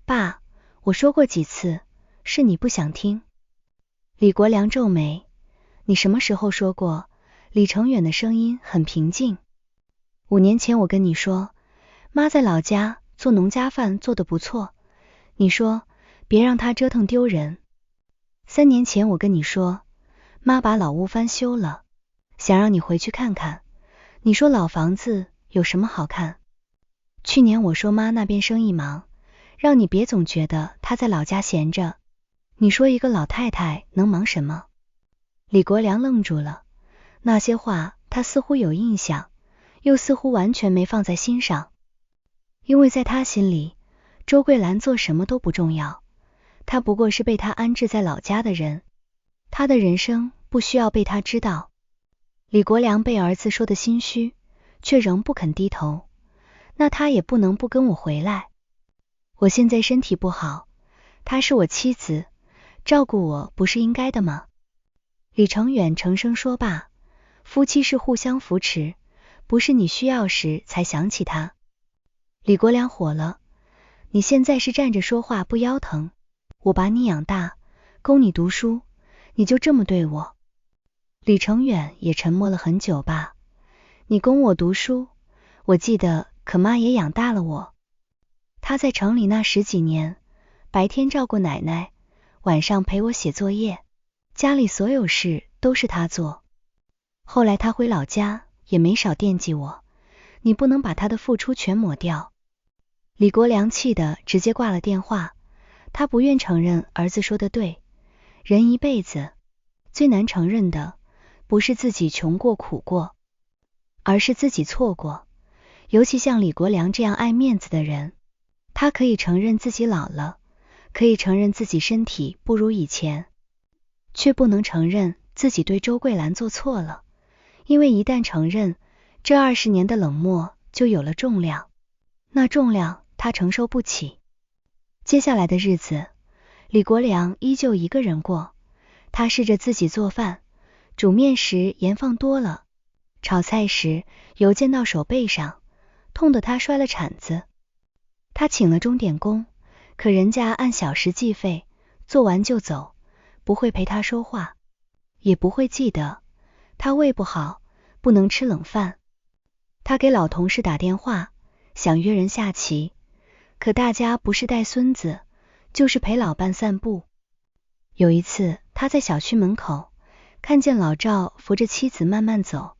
爸，我說過幾次，是你不想聽。李國良皺眉，你什麼時候說過？李成遠的聲音很平靜。5年前我跟你說，媽在老家做農家飯做得不錯，你說別讓她折騰丟人。3年前我跟你說，媽把老屋翻修了，想讓你回去看看，你說老房子有什麼好看。去年我說媽那邊生意忙，讓你別總覺得她在老家閒着，你說一個老太太能忙什麼？李國良愣住了，那些話他似乎有印象，又似乎完全沒放在心上。因為在他心裡，周桂蘭做什麼都不重要，她不過是被他安置在老家的人，他的人生不需要被他知道。李國良被兒子說的心虛，卻仍不肯低頭。那他也不能不跟我回來。我現在身體不好，她是我妻子，照顧我不是應該的嗎？李成遠沉聲說罷，夫妻是互相扶持，不是你需要時才想起他。李國良火了，你現在是站着說話不腰疼，我把你養大，供你讀書，你就這麼對我？李成遠也沉默了很久吧，你供我讀書，我記得，可媽也養大了我。她在城裡那10幾年，白天照顧奶奶，晚上陪我寫作業，家裡所有事都是他做。後來他回老家也沒少惦記我，你不能把他的付出全抹掉。李國良氣得直接掛了電話，他不願承認兒子說的對，人一輩子最難承認的不是自己窮過苦過，而是自己錯過。尤其像李國良這樣愛面子的人，他可以承認自己老了，可以承認自己身體不如以前，卻不能承認自己對周桂蘭做錯了，因為一旦承認，這20年的冷漠就有了重量，那重量他承受不起。接下來的日子，李國良依舊一個人過，他試着自己做飯，煮麵時鹽放多了，炒菜時油濺到手背上，痛得他摔了鏟子。他請了鐘點工，可人家按小時計費，做完就走，不會陪他說話，也不會記得他胃不好，不能吃冷飯。他給老同事打電話，想約人下棋，可大家不是帶孫子，就是陪老伴散步。有一次，他在小區門口看見老趙扶着妻子慢慢走，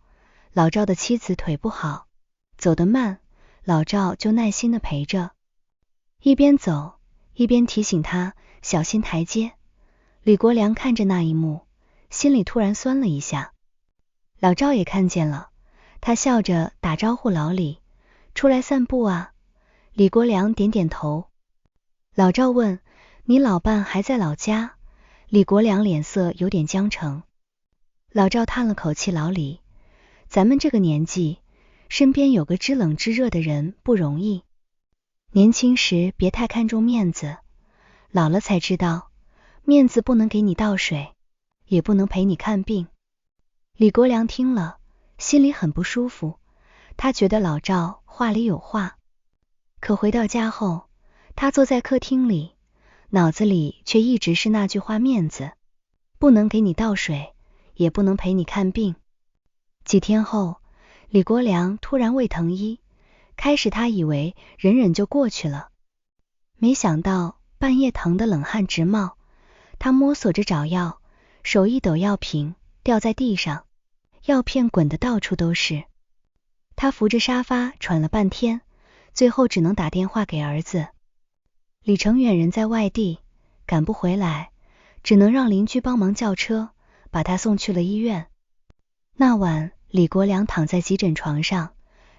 老趙的妻子腿不好，走得慢，老趙就耐心地陪着，一邊走一邊提醒他小心台階。李國良看着那一幕，心裡突然酸了一下。老趙也看見了，他笑着打招呼老李，出來散步啊？李國良點點頭。老趙問，你老伴還在老家？李國良臉色有點僵沉。老趙嘆了口氣，老李，咱們這個年紀，身邊有個知冷知熱的人不容易。年輕時別太看重面子，老了才知道，面子不能給你倒水，也不能陪你看病。李國良聽了，心裡很不舒服，他覺得老趙話裡有話。可回到家後，他坐在客廳裡，腦子裡卻一直是那句話，面子不能給你倒水，也不能陪你看病。幾天後，李國良突然胃疼醫，開始他以為忍忍就過去了，沒想到半夜疼得冷汗直冒，他摸索着找藥，手一抖，藥瓶掉在地上，药片滾得到處都是。他扶着沙發喘了半天，最後只能打電話給兒子。李成遠人在外地，趕不回來，只能讓鄰居幫忙叫車，把他送去了醫院。那晚，李國良躺在急診床上，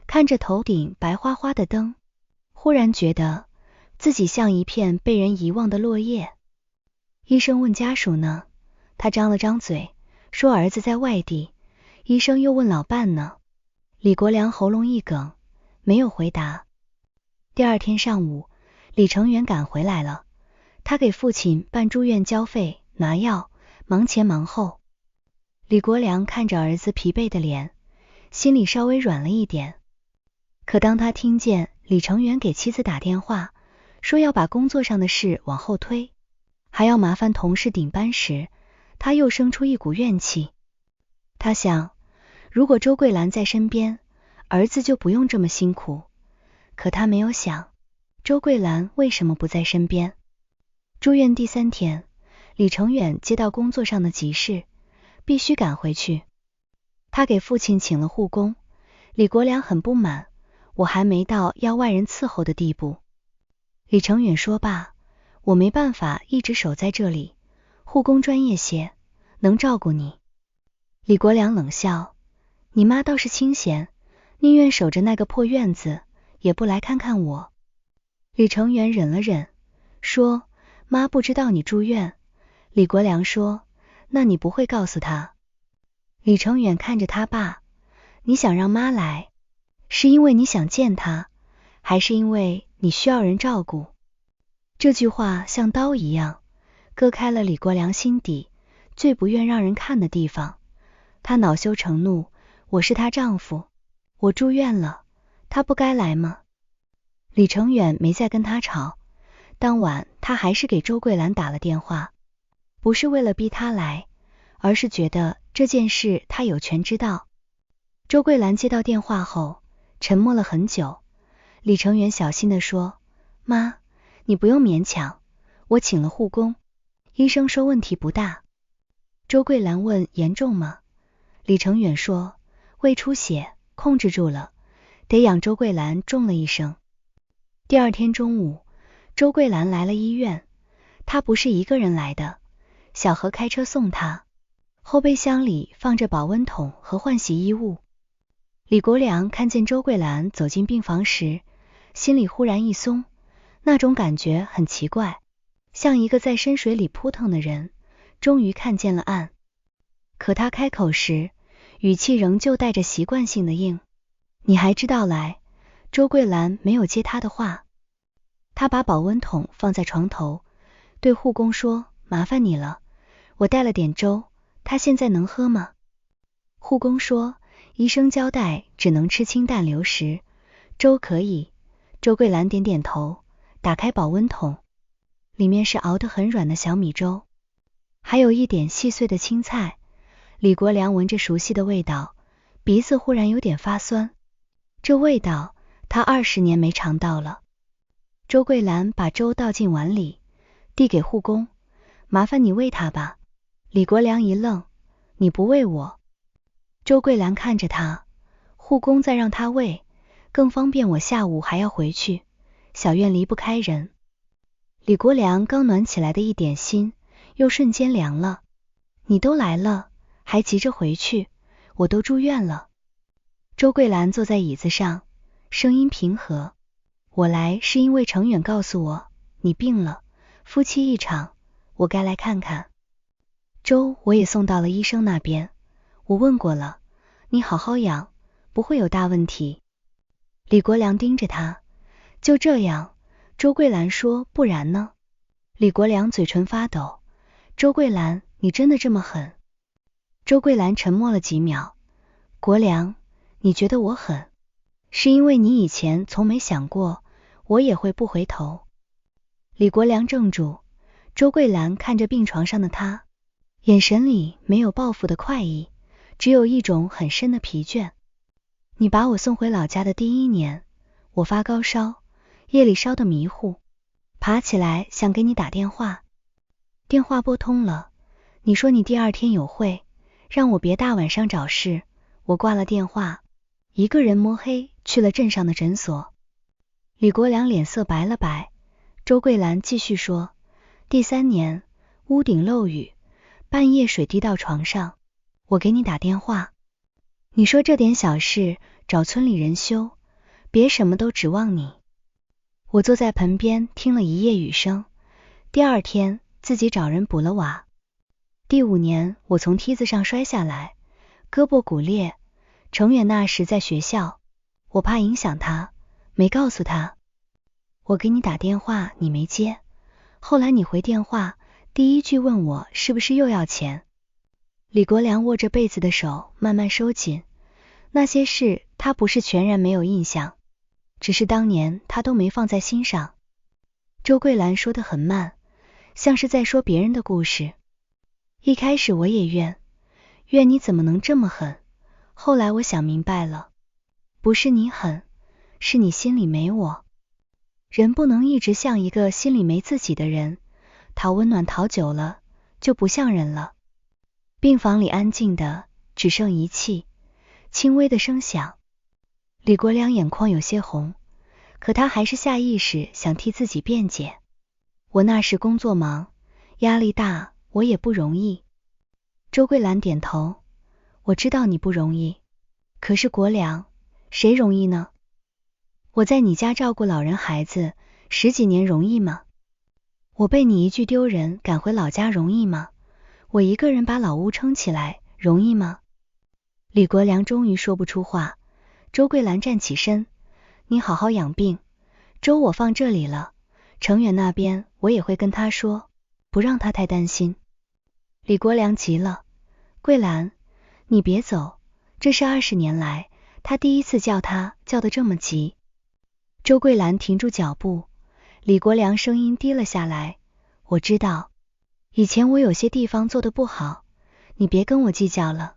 看着頭頂白花花的燈，忽然覺得自己像一片被人遺忘的落葉。醫生問家屬呢？他張了張嘴，說兒子在外地。醫生又問老伴呢？李國良喉嚨一哽，沒有回答。第二天上午，李成遠趕回來了，他給父親辦住院交費、拿藥，忙前忙後。李國良看着兒子疲憊的臉，心裡稍微軟了一點。可當他聽見李成遠給妻子打電話，說要把工作上的事往後推，還要麻煩同事頂班時，他又生出一股怨氣。他想，如果周桂蘭在身邊，兒子就不用這麼辛苦。可他沒有想，周桂蘭為什麼不在身邊？住院第3天，李成遠接到工作上的急事，必須趕回去。他給父親請了護工，李國良很不滿，我還沒到要外人伺候的地步。李成遠說罷，我沒辦法一直守在這裡，護工專業些，能照顧你。李國良冷笑，你媽倒是清閒，寧願守着那個破院子，也不來看看我。李成遠忍了忍，說，媽不知道你住院。李國良說，那你不會告訴她？李成遠看着他爸，你想讓媽來，是因為你想見她，還是因為你需要人照顧？這句話像刀一樣，割開了李國良心底最不願讓人看的地方。他惱羞成怒，我是她丈夫，我住院了，她不該來嗎？李成遠沒再跟他吵，當晚他還是給周桂蘭打了電話，不是為了逼她來，而是覺得這件事他有權知道。周桂蘭接到電話後，沉默了很久。李成遠小心地說，媽，你不用勉強，我請了護工，醫生說問題不大。周桂蘭問：嚴重嗎？李成遠說：胃出血，控制住了，得養。周桂蘭重了一聲。第二天中午，周桂蘭來了醫院，她不是一個人來的，小何開車送她，後備箱裡放着保溫桶和換洗衣物。李國良看見周桂蘭走進病房時，心裡忽然一鬆，那種感覺很奇怪，像一個在深水裡撲騰的人，終於看見了岸。可他開口時，語氣仍舊帶着習慣性的硬。你還知道來？周桂蘭沒有接他的話，他把保溫桶放在床頭，對護工說：麻煩你了，我帶了點粥，他現在能喝嗎？護工說：醫生交代只能吃清淡流食，粥可以。周桂蘭點點頭，打開保溫桶，裡面是熬得很軟的小米粥，還有一點細碎的青菜。李國良聞着熟悉的味道，鼻子忽然有點發酸，這味道他20年沒嘗到了。周桂蘭把粥倒進碗裡，遞給護工：麻煩你餵他吧。李國良一愣：你不餵我？周桂蘭看着他：護工再讓他餵，更方便我下午還要回去，小院離不開人。李國良剛暖起來的一點心又瞬間涼了。你都來了，還急着回去，我都住院了。周桂蘭坐在椅子上，聲音平和：我來是因為程遠告訴我你病了，夫妻一場，我該來看看。粥我也送到了醫生那邊，我問過了，你好好養，不會有大問題。李國良盯着他：就這樣？周桂蘭說：不然呢？李國良嘴唇發抖：周桂蘭，你真的這麼狠？周桂蘭沉默了幾秒：國良，你覺得我狠，是因為你以前從沒想過我也會不回頭。李國良怔住，周桂蘭看着病床上的他，眼神裡沒有報復的快意，只有一種很深的疲倦。你把我送回老家的第1年，我發高燒，夜裡燒得迷糊，爬起來想給你打電話，電話撥通了，你說你第2天有會，讓我別大晚上找事，我掛了電話，一個人摸黑去了鎮上的診所。李國良臉色白了白，周桂蘭繼續說：第3年，屋頂漏雨，半夜水滴到床上，我給你打電話，你說這點小事找村裡人修，別什麼都指望你。我坐在盆邊聽了一夜雨聲，第2天自己找人補了瓦。第5年，我從梯子上摔下來，胳膊骨裂。程遠那時在學校，我怕影響他，沒告訴他。我給你打電話，你沒接。後來你回電話，第1句問我是不是又要錢。李國良握着被子的手慢慢收緊，那些事他不是全然沒有印象，只是當年他都沒放在心上。周桂蘭說得很慢，像是在說別人的故事。一開始我也怨你怎麼能這麼狠，後來我想明白了，不是你狠，是你心裡沒我。人不能一直像一個心裡沒自己的人，討溫暖討久了就不像人了。病房裡安靜的只剩儀器，輕微的聲響。李國良眼眶有些紅，可他還是下意識想替自己辯解。我那時工作忙，壓力大，我也不容易。周桂蘭點頭：我知道你不容易，可是國良，誰容易呢？我在你家照顧老人孩子10幾年容易嗎？我被你一句丟人趕回老家容易嗎？我一個人把老屋撐起來容易嗎？李國良終於說不出話。周桂蘭站起身：你好好養病，粥我放這裡了，程遠那邊我也會跟他說，不讓他太擔心。李國良急了：桂蘭，你別走，這是20年來他第1次叫他叫得這麼急。周桂蘭停住腳步，李國良聲音低了下來：我知道，以前我有些地方做得不好，你別跟我計較了。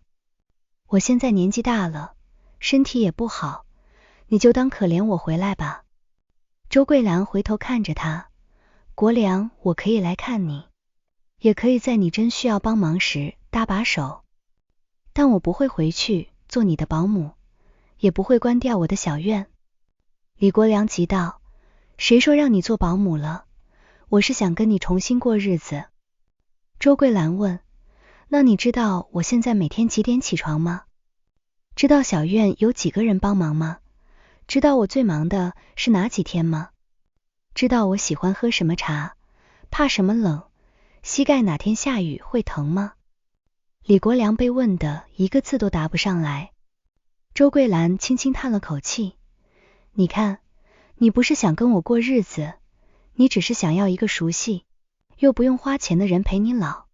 我現在年紀大了，身體也不好，你就當可憐我回來吧。周桂蘭回頭看着他：國良，我可以來看你。也可以在你真需要幫忙時搭把手。但我不會回去做你的保姆，也不會關掉我的小院。李國良急道，誰說讓你做保姆了？我是想跟你重新過日子。周桂蘭問，那你知道我現在每天幾點起床嗎？知道小院有幾個人幫忙嗎？知道我最忙的是哪幾天嗎？知道我喜歡喝什麼茶，怕什麼冷，膝蓋哪天下雨會疼嗎？李國良被問的一個字都答不上來。周桂蘭輕輕嘆了口氣，你看，你不是想跟我過日子，你只是想要一個熟悉又不用花錢的人陪你老。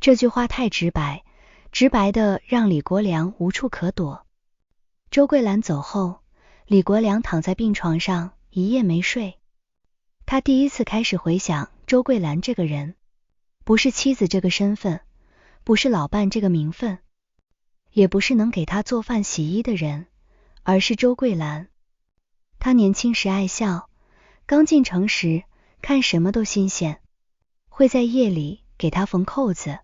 這句話太直白，直白的讓李國良無處可躲。周桂蘭走後，李國良躺在病床上一夜沒睡。他第一次開始回想周桂蘭這個人，不是妻子這個身份，不是老伴這個名分，也不是能給他做飯洗衣的人，而是周桂蘭。他年輕時愛笑，剛進城時看什麼都新鮮，會在夜裡給他縫扣子，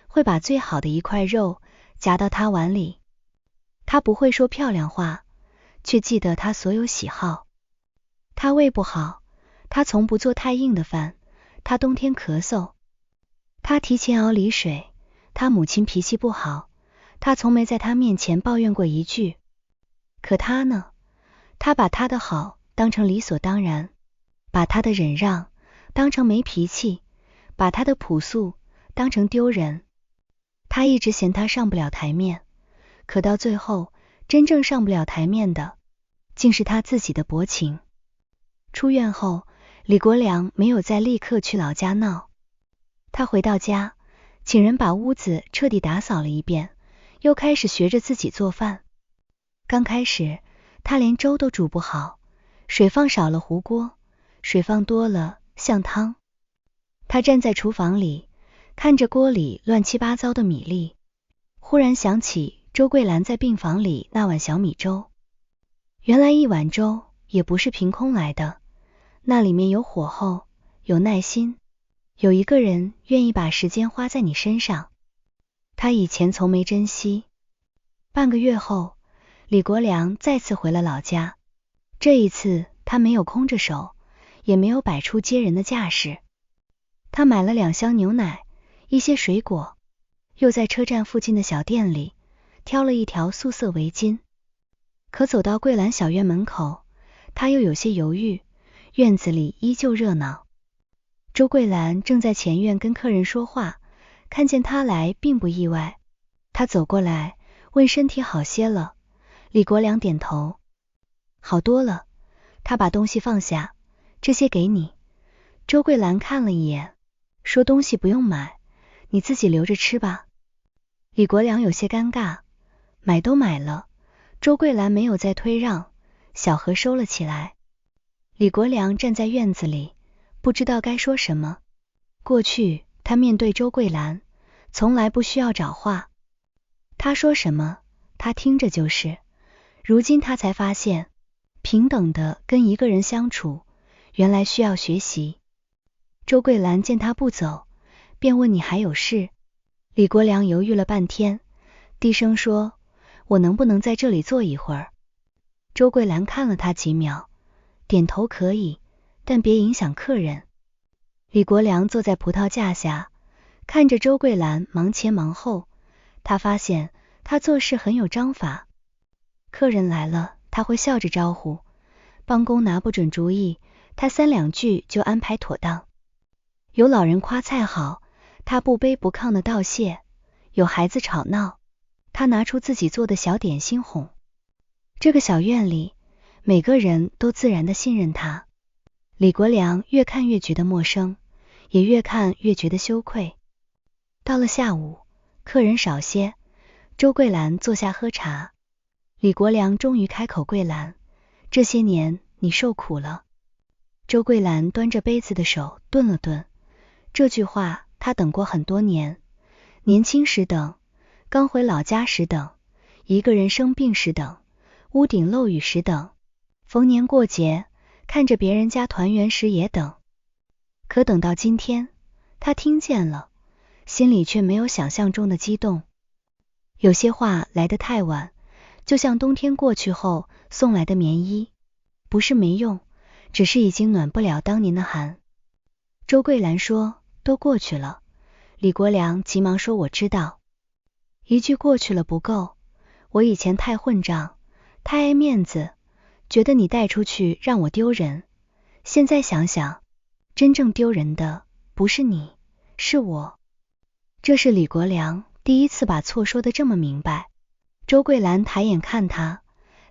會把最好的一塊肉夾到他碗裡。他不會說漂亮話，卻記得他所有喜好。他胃不好，他從不做太硬的飯，他冬天咳嗽。他提前熬梨水，他母親脾气不好，他從沒在他面前抱怨過一句。可他呢？他把他的好當成理所當然，把他的忍讓當成沒脾氣，把他的樸素當成丟人。他一直嫌他上不了台面，可到最後，真正上不了台面的，竟是他自己的薄情。出院後，李國良沒有再立刻去老家鬧。他回到家，請人把屋子徹底打掃了一遍，又開始學着自己做飯。剛開始，他連粥都煮不好，水放少了糊鍋，水放多了像湯。他站在廚房裡，看着鍋裡亂七八糟的米粒，忽然想起周桂蘭在病房裡那碗小米粥。原來一碗粥也不是憑空來的，那裡面有火候，有耐心，有一個人願意把時間花在你身上。他以前從沒珍惜。半個月後，李國良再次回了老家。這一次他沒有空着手，也沒有擺出接人的架勢。他買了2箱牛奶，一些水果，又在車站附近的小店裡挑了一條素色圍巾。可走到桂蘭小院門口，他又有些猶豫，院子裡依舊熱鬧。周桂蘭正在前院跟客人說話，看見他來並不意外。他走過來問身體好些了。李國良點頭，好多了。他把東西放下，這些給你。周桂蘭看了一眼，說東西不用買，你自己留着吃吧。李國良有些尷尬，買都買了。周桂蘭沒有再推讓，小盒收了起來。李國良站在院子裡，不知道該說什麼。過去他面對周桂蘭，從來不需要找話，他說什麼，他聽着就是。如今他才發現，平等的跟一個人相處，原來需要學習。周桂蘭見他不走，便問你還有事。李國良猶豫了半天，低聲說，我能不能在這裡坐一會兒？周桂蘭看了他幾秒，點頭可以，但別影響客人。李國良坐在葡萄架下，看着周桂蘭忙前忙後，他發現他做事很有章法。客人來了，他會笑着招呼，幫工拿不準主意，他3兩句就安排妥當。有老人誇菜好，他不卑不亢的道謝；有孩子吵鬧，他拿出自己做的小點心哄。這個小院裡，每個人都自然的信任他。李國良越看越覺得陌生，也越看越覺得羞愧。到了下午，客人少些，周桂蘭坐下喝茶。李國良終於開口，桂蘭，這些年你受苦了。周桂蘭端着杯子的手頓了頓，這句話她等過很多年，年輕時等，剛回老家時等，一個人生病時等，屋頂漏雨時等，逢年過節看着別人家團圓時也等。可等到今天，她聽見了，心裡卻沒有想象中的激動。有些話來得太晚，就像冬天過去後送來的棉衣，不是沒用，只是已經暖不了當年的寒。周桂蘭說，都過去了。李國良急忙說，我知道。一句過去了不夠，我以前太混賬，太愛面子，覺得你帶出去讓我丟人。現在想想，真正丟人的不是你，是我。這是李國良第一次把錯說得這麼明白。周桂蘭抬眼看他，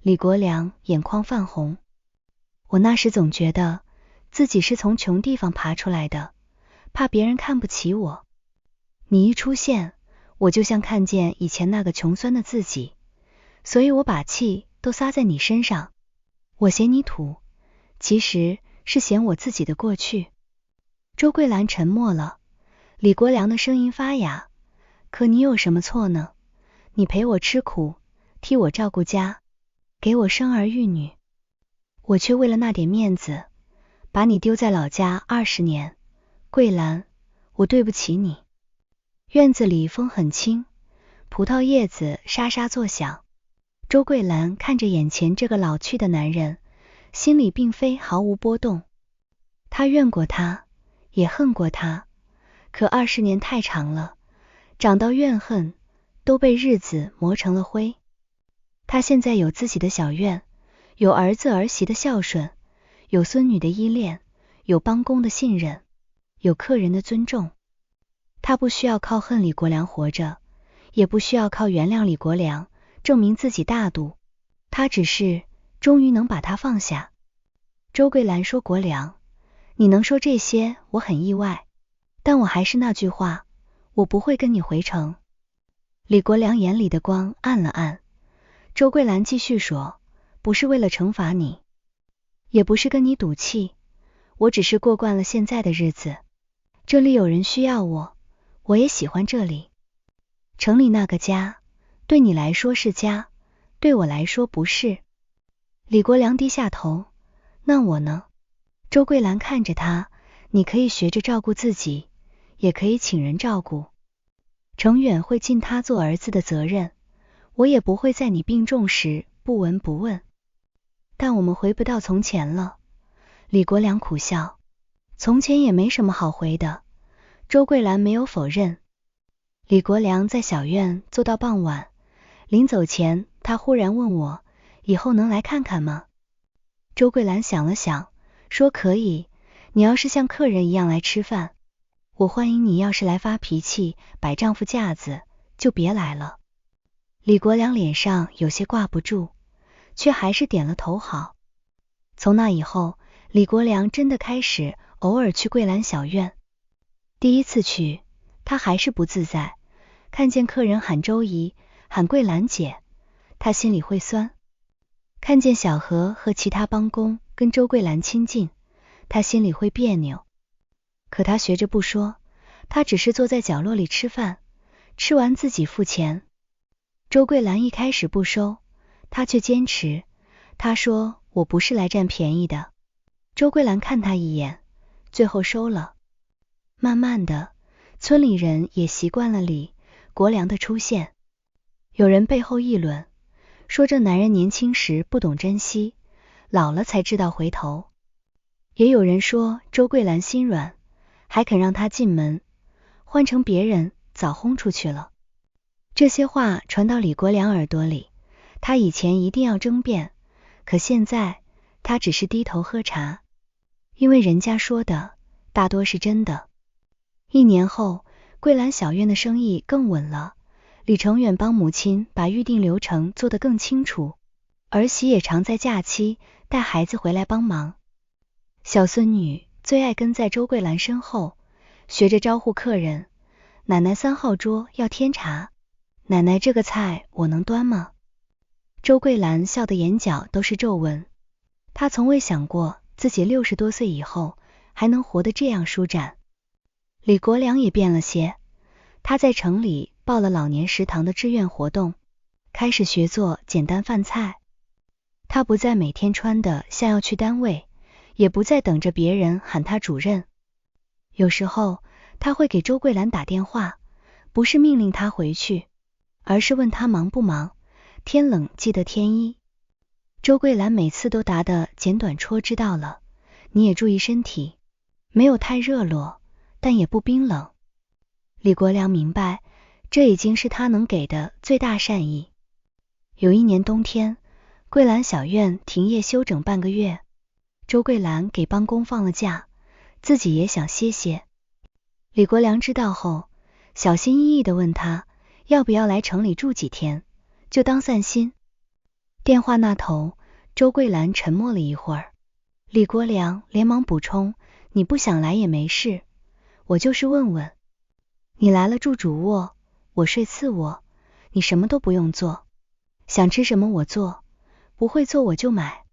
李國良眼眶泛紅。我那時總覺得自己是從窮地方爬出來的，怕別人看不起我。你一出現，我就像看見以前那個窮酸的自己，所以我把氣都撒在你身上。我嫌你土，其實是嫌我自己的過去。周桂蘭沉默了，李國良的聲音發啞，可你有什麼錯呢？你陪我吃苦，替我照顧家，給我生兒育女，我卻為了那點面子，把你丟在老家20年。桂蘭，我對不起你。院子裡風很輕，葡萄葉子沙沙作響。周桂蘭看着眼前這個老去的男人，心裡並非毫無波動。她怨過他，也恨過他，可20年太長了，長到怨恨都被日子磨成了灰。她現在有自己的小院，有兒子兒媳的孝順，有孫女的依戀，有幫工的信任，有客人的尊重。她不需要靠恨李國良活着，也不需要靠原諒李國良證明自己大度，她只是終於能把他放下。周桂蘭說，國良，你能說這些我很意外，但我還是那句話，我不會跟你回城。李國良眼裡的光暗了暗。周桂蘭繼續說，不是為了懲罰你，也不是跟你賭氣，我只是過慣了現在的日子，這裡有人需要我，我也喜歡這裡。城裡那個家，對你來說是家，對我來說不是。李國良低下頭，那我呢？周桂蘭看着他，你可以學着照顧自己，也可以請人照顧。程遠會盡他做兒子的責任，我也不會在你病重時不聞不問。但我們回不到從前了。李國良苦笑，從前也沒什麼好回的。周桂蘭沒有否認。李國良在小院坐到傍晚，臨走前他忽然問我，以後能來看看嗎？周桂蘭想了想，說可以，你要是像客人一樣來吃飯，我歡迎你；要是來發脾氣，擺丈夫架子，就別來了。李國良臉上有些掛不住，卻還是點了頭好。從那以後，李國良真的開始偶爾去桂蘭小院。第一次去，他還是不自在，看見客人喊周姨，喊桂蘭姐，他心裡會酸；看見小何和其他幫工跟周桂蘭親近，他心裡會彆扭。可他學着不說，他只是坐在角落裡吃飯，吃完自己付錢。周桂蘭一開始不收，他卻堅持，他說我不是來占便宜的。周桂蘭看他一眼，最後收了。慢慢的，村裡人也習慣了李國良的出現。有人背後議論，說這男人年輕時不懂珍惜，老了才知道回頭。也有人說周桂蘭心軟，還肯讓他進門，換成別人早轟出去了。這些話傳到李國良耳朵裡，他以前一定要爭辯，可現在他只是低頭喝茶，因為人家說的大多是真的。1年後，桂蘭小院的生意更穩了，李成遠幫母親把預定流程做得更清楚，兒媳也常在假期帶孩子回來幫忙。小孫女最愛跟在周桂蘭身後，學着招呼客人，奶奶3號桌要添茶，奶奶這個菜我能端嗎？周桂蘭笑得眼角都是皺紋，她從未想過自己60多歲以後還能活得這樣舒展。李國良也變了些，他在城裡報了老年食堂的志願活動，開始學做簡單飯菜。他不再每天穿得像要去單位，也不再等着別人喊他主任。有時候他會給周桂蘭打電話，不是命令他回去，而是問他忙不忙，天冷記得添衣。周桂蘭每次都答得簡短戳，知道了，你也注意身體，沒有太熱絡，但也不冰冷。李國良明白，這已經是他能給的最大善意。有一年冬天，桂蘭小院停業休整半個月，周桂蘭給幫工放了假，自己也想歇歇。李國良知道後，小心翼翼地問他要不要來城裡住幾天，就當散心。電話那頭，周桂蘭沉默了一會兒，李國良連忙補充，你不想來也沒事，我就是問問。你來了住主臥，我睡次臥，你什麼都不用做，想吃什麼我做，不會做我就買。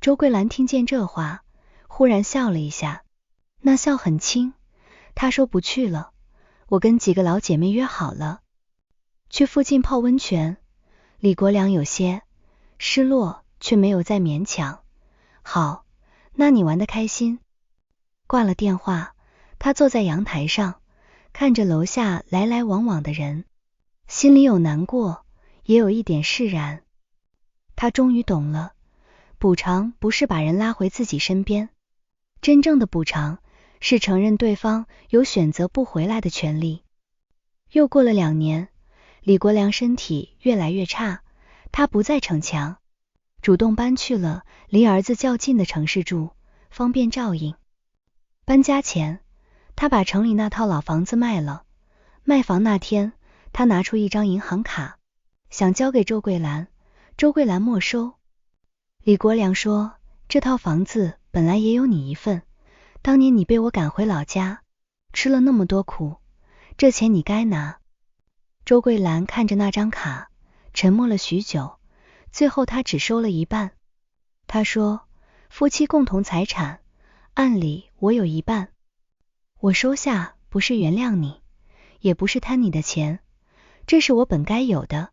周桂蘭聽見這話，忽然笑了一下，那笑很輕。她說不去了，我跟幾個老姐妹約好了，去附近泡溫泉。李國良有些失落，卻沒有再勉強。好，那你玩得開心。掛了電話，他坐在陽台上，看着樓下來來往往的人，心裡有難過，也有一點釋然。他終於懂了，補償不是把人拉回自己身邊，真正的補償是承認對方有選擇不回來的權利。又過了2年，李國良身體越來越差，他不再逞強，主動搬去了離兒子較近的城市住，方便照應。搬家前，他把城裡那套老房子賣了。賣房那天，他拿出一張銀行卡，想交給周桂蘭，周桂蘭沒收。李國良說，這套房子本來也有你一份，當年你被我趕回老家，吃了那麼多苦，這錢你該拿。周桂蘭看着那張卡，沉默了許久，最後他只收了一半。他說，夫妻共同財產，按理我有一半，我收下不是原諒你，也不是貪你的錢，這是我本該有的。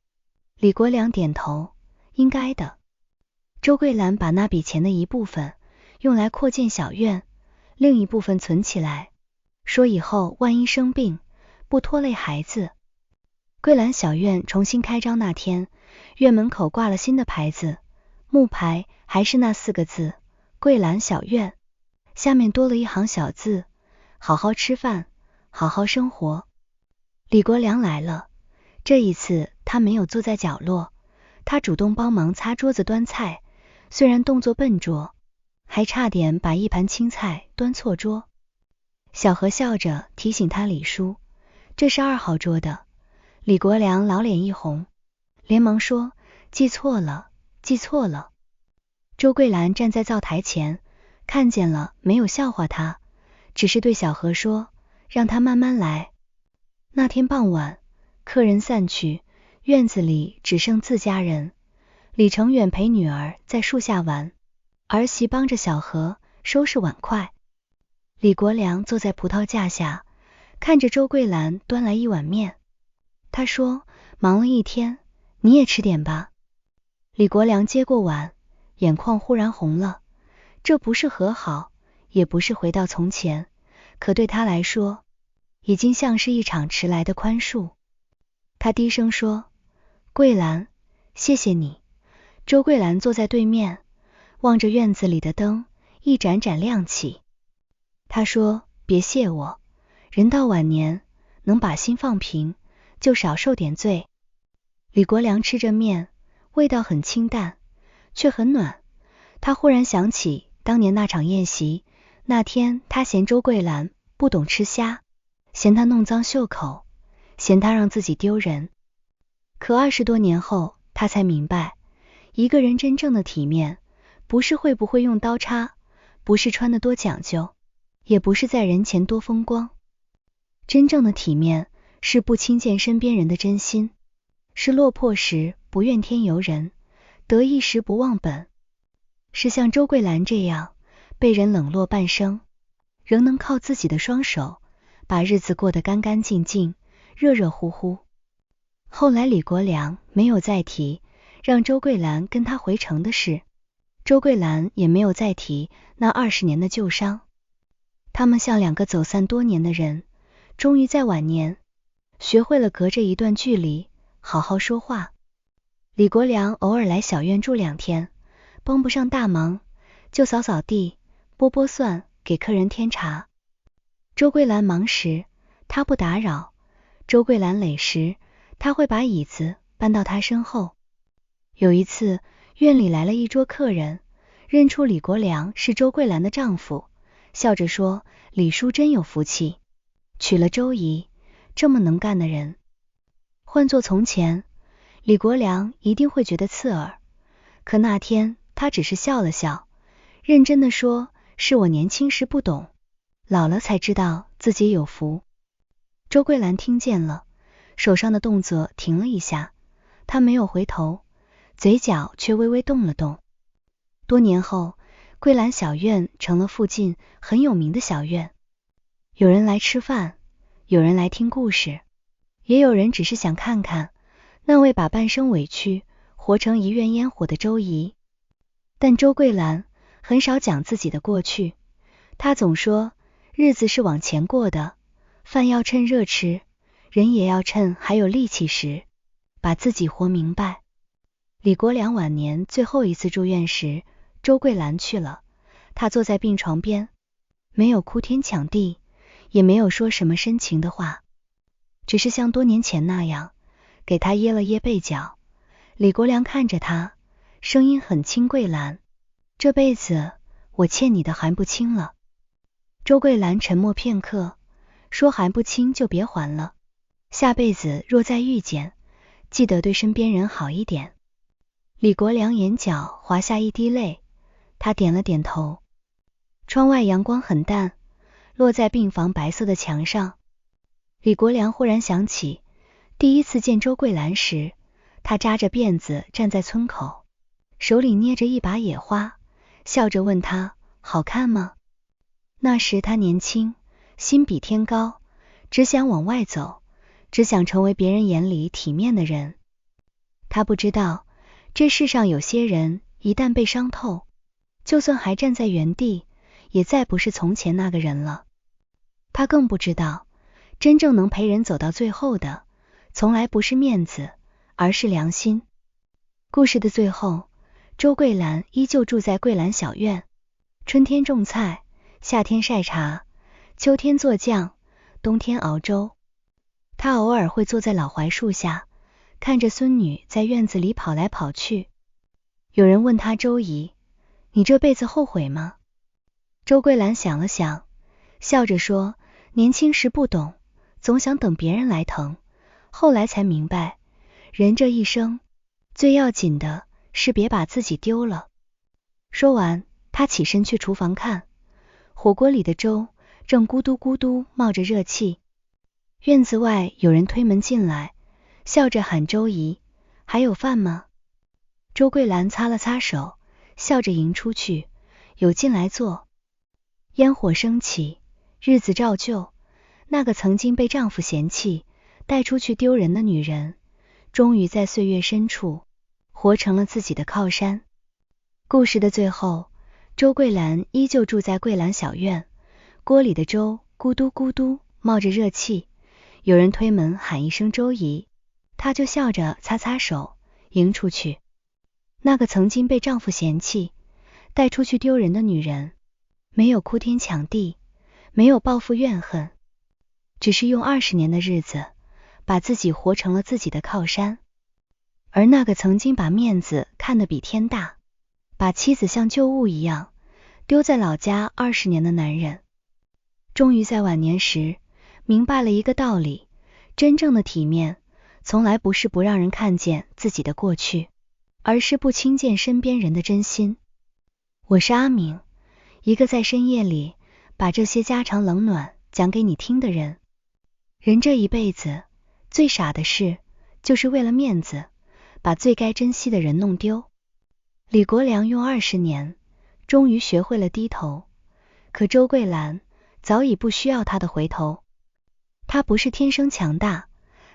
李國良點頭，應該的。周桂蘭把那筆錢的一部分用來擴建小院，另一部分存起來，說以後萬一生病，不拖累孩子。桂蘭小院重新開張那天，院門口掛了新的牌子，木牌還是那4個字，桂蘭小院，下面多了一行小字，好好吃飯，好好生活。李國良來了，這一次他沒有坐在角落，他主動幫忙擦桌子端菜，雖然動作笨拙，還差點把一盤青菜端錯桌。小何笑着提醒他李叔，這是2號桌的。李國良老臉一紅，連忙說，記錯了，記錯了。周桂蘭站在灶台前，看見了，沒有笑話他，只是對小何說，讓他慢慢來。那天傍晚，客人散去，院子裡只剩自家人。李成遠陪女兒在樹下玩，兒媳幫着小何收拾碗筷。李國良坐在葡萄架下，看着周桂蘭端來一碗面。他說，忙了一天，你也吃點吧。李國良接過碗，眼眶忽然紅了，這不是和好，也不是回到從前，可對他來說，已經像是一場遲來的寬恕。他低聲說，桂蘭，謝謝你。周桂蘭坐在對面，望着院子裡的燈一盞盞亮起。他說，別謝我，人到晚年，能把心放平，就少受點罪。李國良吃着面，味道很清淡，卻很暖。他忽然想起當年那場宴席，那天他嫌周桂蘭不懂吃蝦，嫌他弄髒袖口，嫌他讓自己丟人。可20多年後，他才明白，一個人真正的體面，不是會不會用刀叉，不是穿得多講究，也不是在人前多風光。真正的體面，是不輕賤身邊人的真心，是落魄時不怨天尤人，得意時不忘本，是像周桂蘭這樣被人冷落半生，仍能靠自己的雙手把日子過得乾乾淨淨，熱熱乎乎。後來李國良沒有再提讓周桂蘭跟他回城的事，周桂蘭也沒有再提那20年的舊傷。他們像2個走散多年的人，終於在晚年學會了隔着一段距離好好說話。李國良偶爾來小院住2天，幫不上大忙，就掃掃地，剥剝蒜，給客人添茶。周桂蘭忙時，他不打擾；周桂蘭累時，他會把椅子搬到他身後。有一次，院裡來了一桌客人，認出李國良是周桂蘭的丈夫，笑着說：“李叔真有福氣，娶了周姨，這麼能幹的人。”換作從前，李國良一定會覺得刺耳，可那天他只是笑了笑，認真地說：“是我年輕時不懂，老了才知道自己有福。”周桂蘭聽見了，手上的動作停了一下，她沒有回頭，嘴角卻微微動了動。多年後，桂蘭小院成了附近很有名的小院，有人來吃飯，有人來聽故事，也有人只是想看看那位把半生委屈活成一院煙火的周姨。但周桂蘭很少講自己的過去，她總說日子是往前過的，飯要趁熱吃，人也要趁還有力氣時，把自己活明白。李國良晚年最後一次住院時，周桂蘭去了，她坐在病床邊，沒有哭天搶地，也沒有說什麼深情的話，只是像多年前那樣給他掖了掖被角。李國良看着他，聲音很輕：“桂蘭，這輩子我欠你的還不清了。”周桂蘭沉默片刻，說：“還不清就別還了，下輩子若再遇見，記得對身邊人好一點。”李國良眼角滑下一滴淚，他點了點頭。窗外陽光很淡，落在病房白色的牆上。李國良忽然想起第一次見周桂蘭時，他扎着辫子站在村口，手裡捏着一把野花，笑着問他：“好看嗎？”那時他年輕，心比天高，只想往外走，只想成為別人眼裡體面的人。他不知道，這世上有些人一旦被傷透，就算還站在原地，也再不是從前那個人了。他更不知道，真正能陪人走到最後的，從來不是面子，而是良心。故事的最後，周桂蘭依舊住在桂蘭小院，春天種菜，夏天曬茶，秋天做醬，冬天熬粥。她偶爾會坐在老槐樹下，看着孫女在院子裡跑來跑去。有人問她：“周姨，你這輩子後悔嗎？”周桂蘭想了想，笑着說：“年輕時不懂，總想等別人來疼，後來才明白，人這一生最要緊的是別把自己丟了。”說完，她起身去廚房看，火鍋裡的粥正咕嘟咕嘟冒着熱氣。院子外有人推門進來，笑着喊：“周姨，還有飯嗎？”周桂蘭擦了擦手，笑着迎出去：“有，進來坐。”煙火升起，日子照舊，那個曾經被丈夫嫌棄帶出去丟人的女人，終於在歲月深處活成了自己的靠山。故事的最後，周桂蘭依舊住在桂蘭小院，鍋裡的粥咕嘟咕嘟冒着熱氣，有人推门喊一聲：“周姨”，她就笑着擦擦手迎出去。那个曾经被丈夫嫌棄帶出去丟人的女人，沒有哭天搶地，沒有報復怨恨，只是用20年的日子把自己活成了自己的靠山。而那個曾經把面子看得比天大，把妻子像舊物一樣丟在老家20年的男人，終於在晚年時明白了一個道理：真正的體面從來不是不讓人看見自己的過去，而是不輕賤身邊人的真心。我是阿明，一個在深夜裡把這些家長冷暖講給你聽的人。人這一輩子最傻的事，就是為了面子把最該珍惜的人弄丟。李國良用20年終於學會了低頭，可周桂蘭早已不需要他的回頭。他不是天生強大，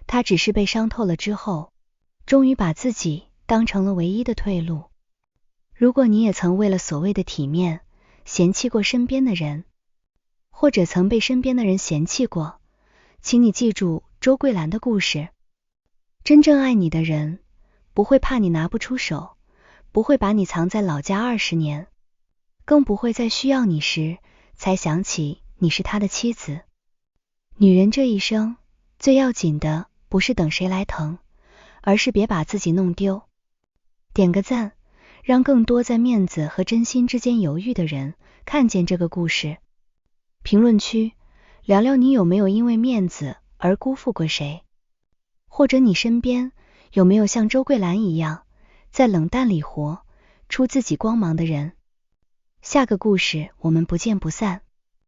他只是被傷透了之後，終於把自己當成了唯一的退路。如果你也曾為了所謂的體面嫌棄過身邊的人，或者曾被身邊的人嫌棄過，請你記住周桂蘭的故事。真正愛你的人，不會怕你拿不出手，不會把你藏在老家20年，更不會在需要你時才想起你是他的妻子。女人這一生，最要緊的不是等誰來疼，而是別把自己弄丟。點個讚，讓更多在面子和真心之間猶豫的人看見這個故事。評論區聊聊你有沒有因為面子而辜負過誰，或者你身邊有沒有像周桂蘭一樣在冷淡裡活出自己光芒的人。下個故事我們不見不散。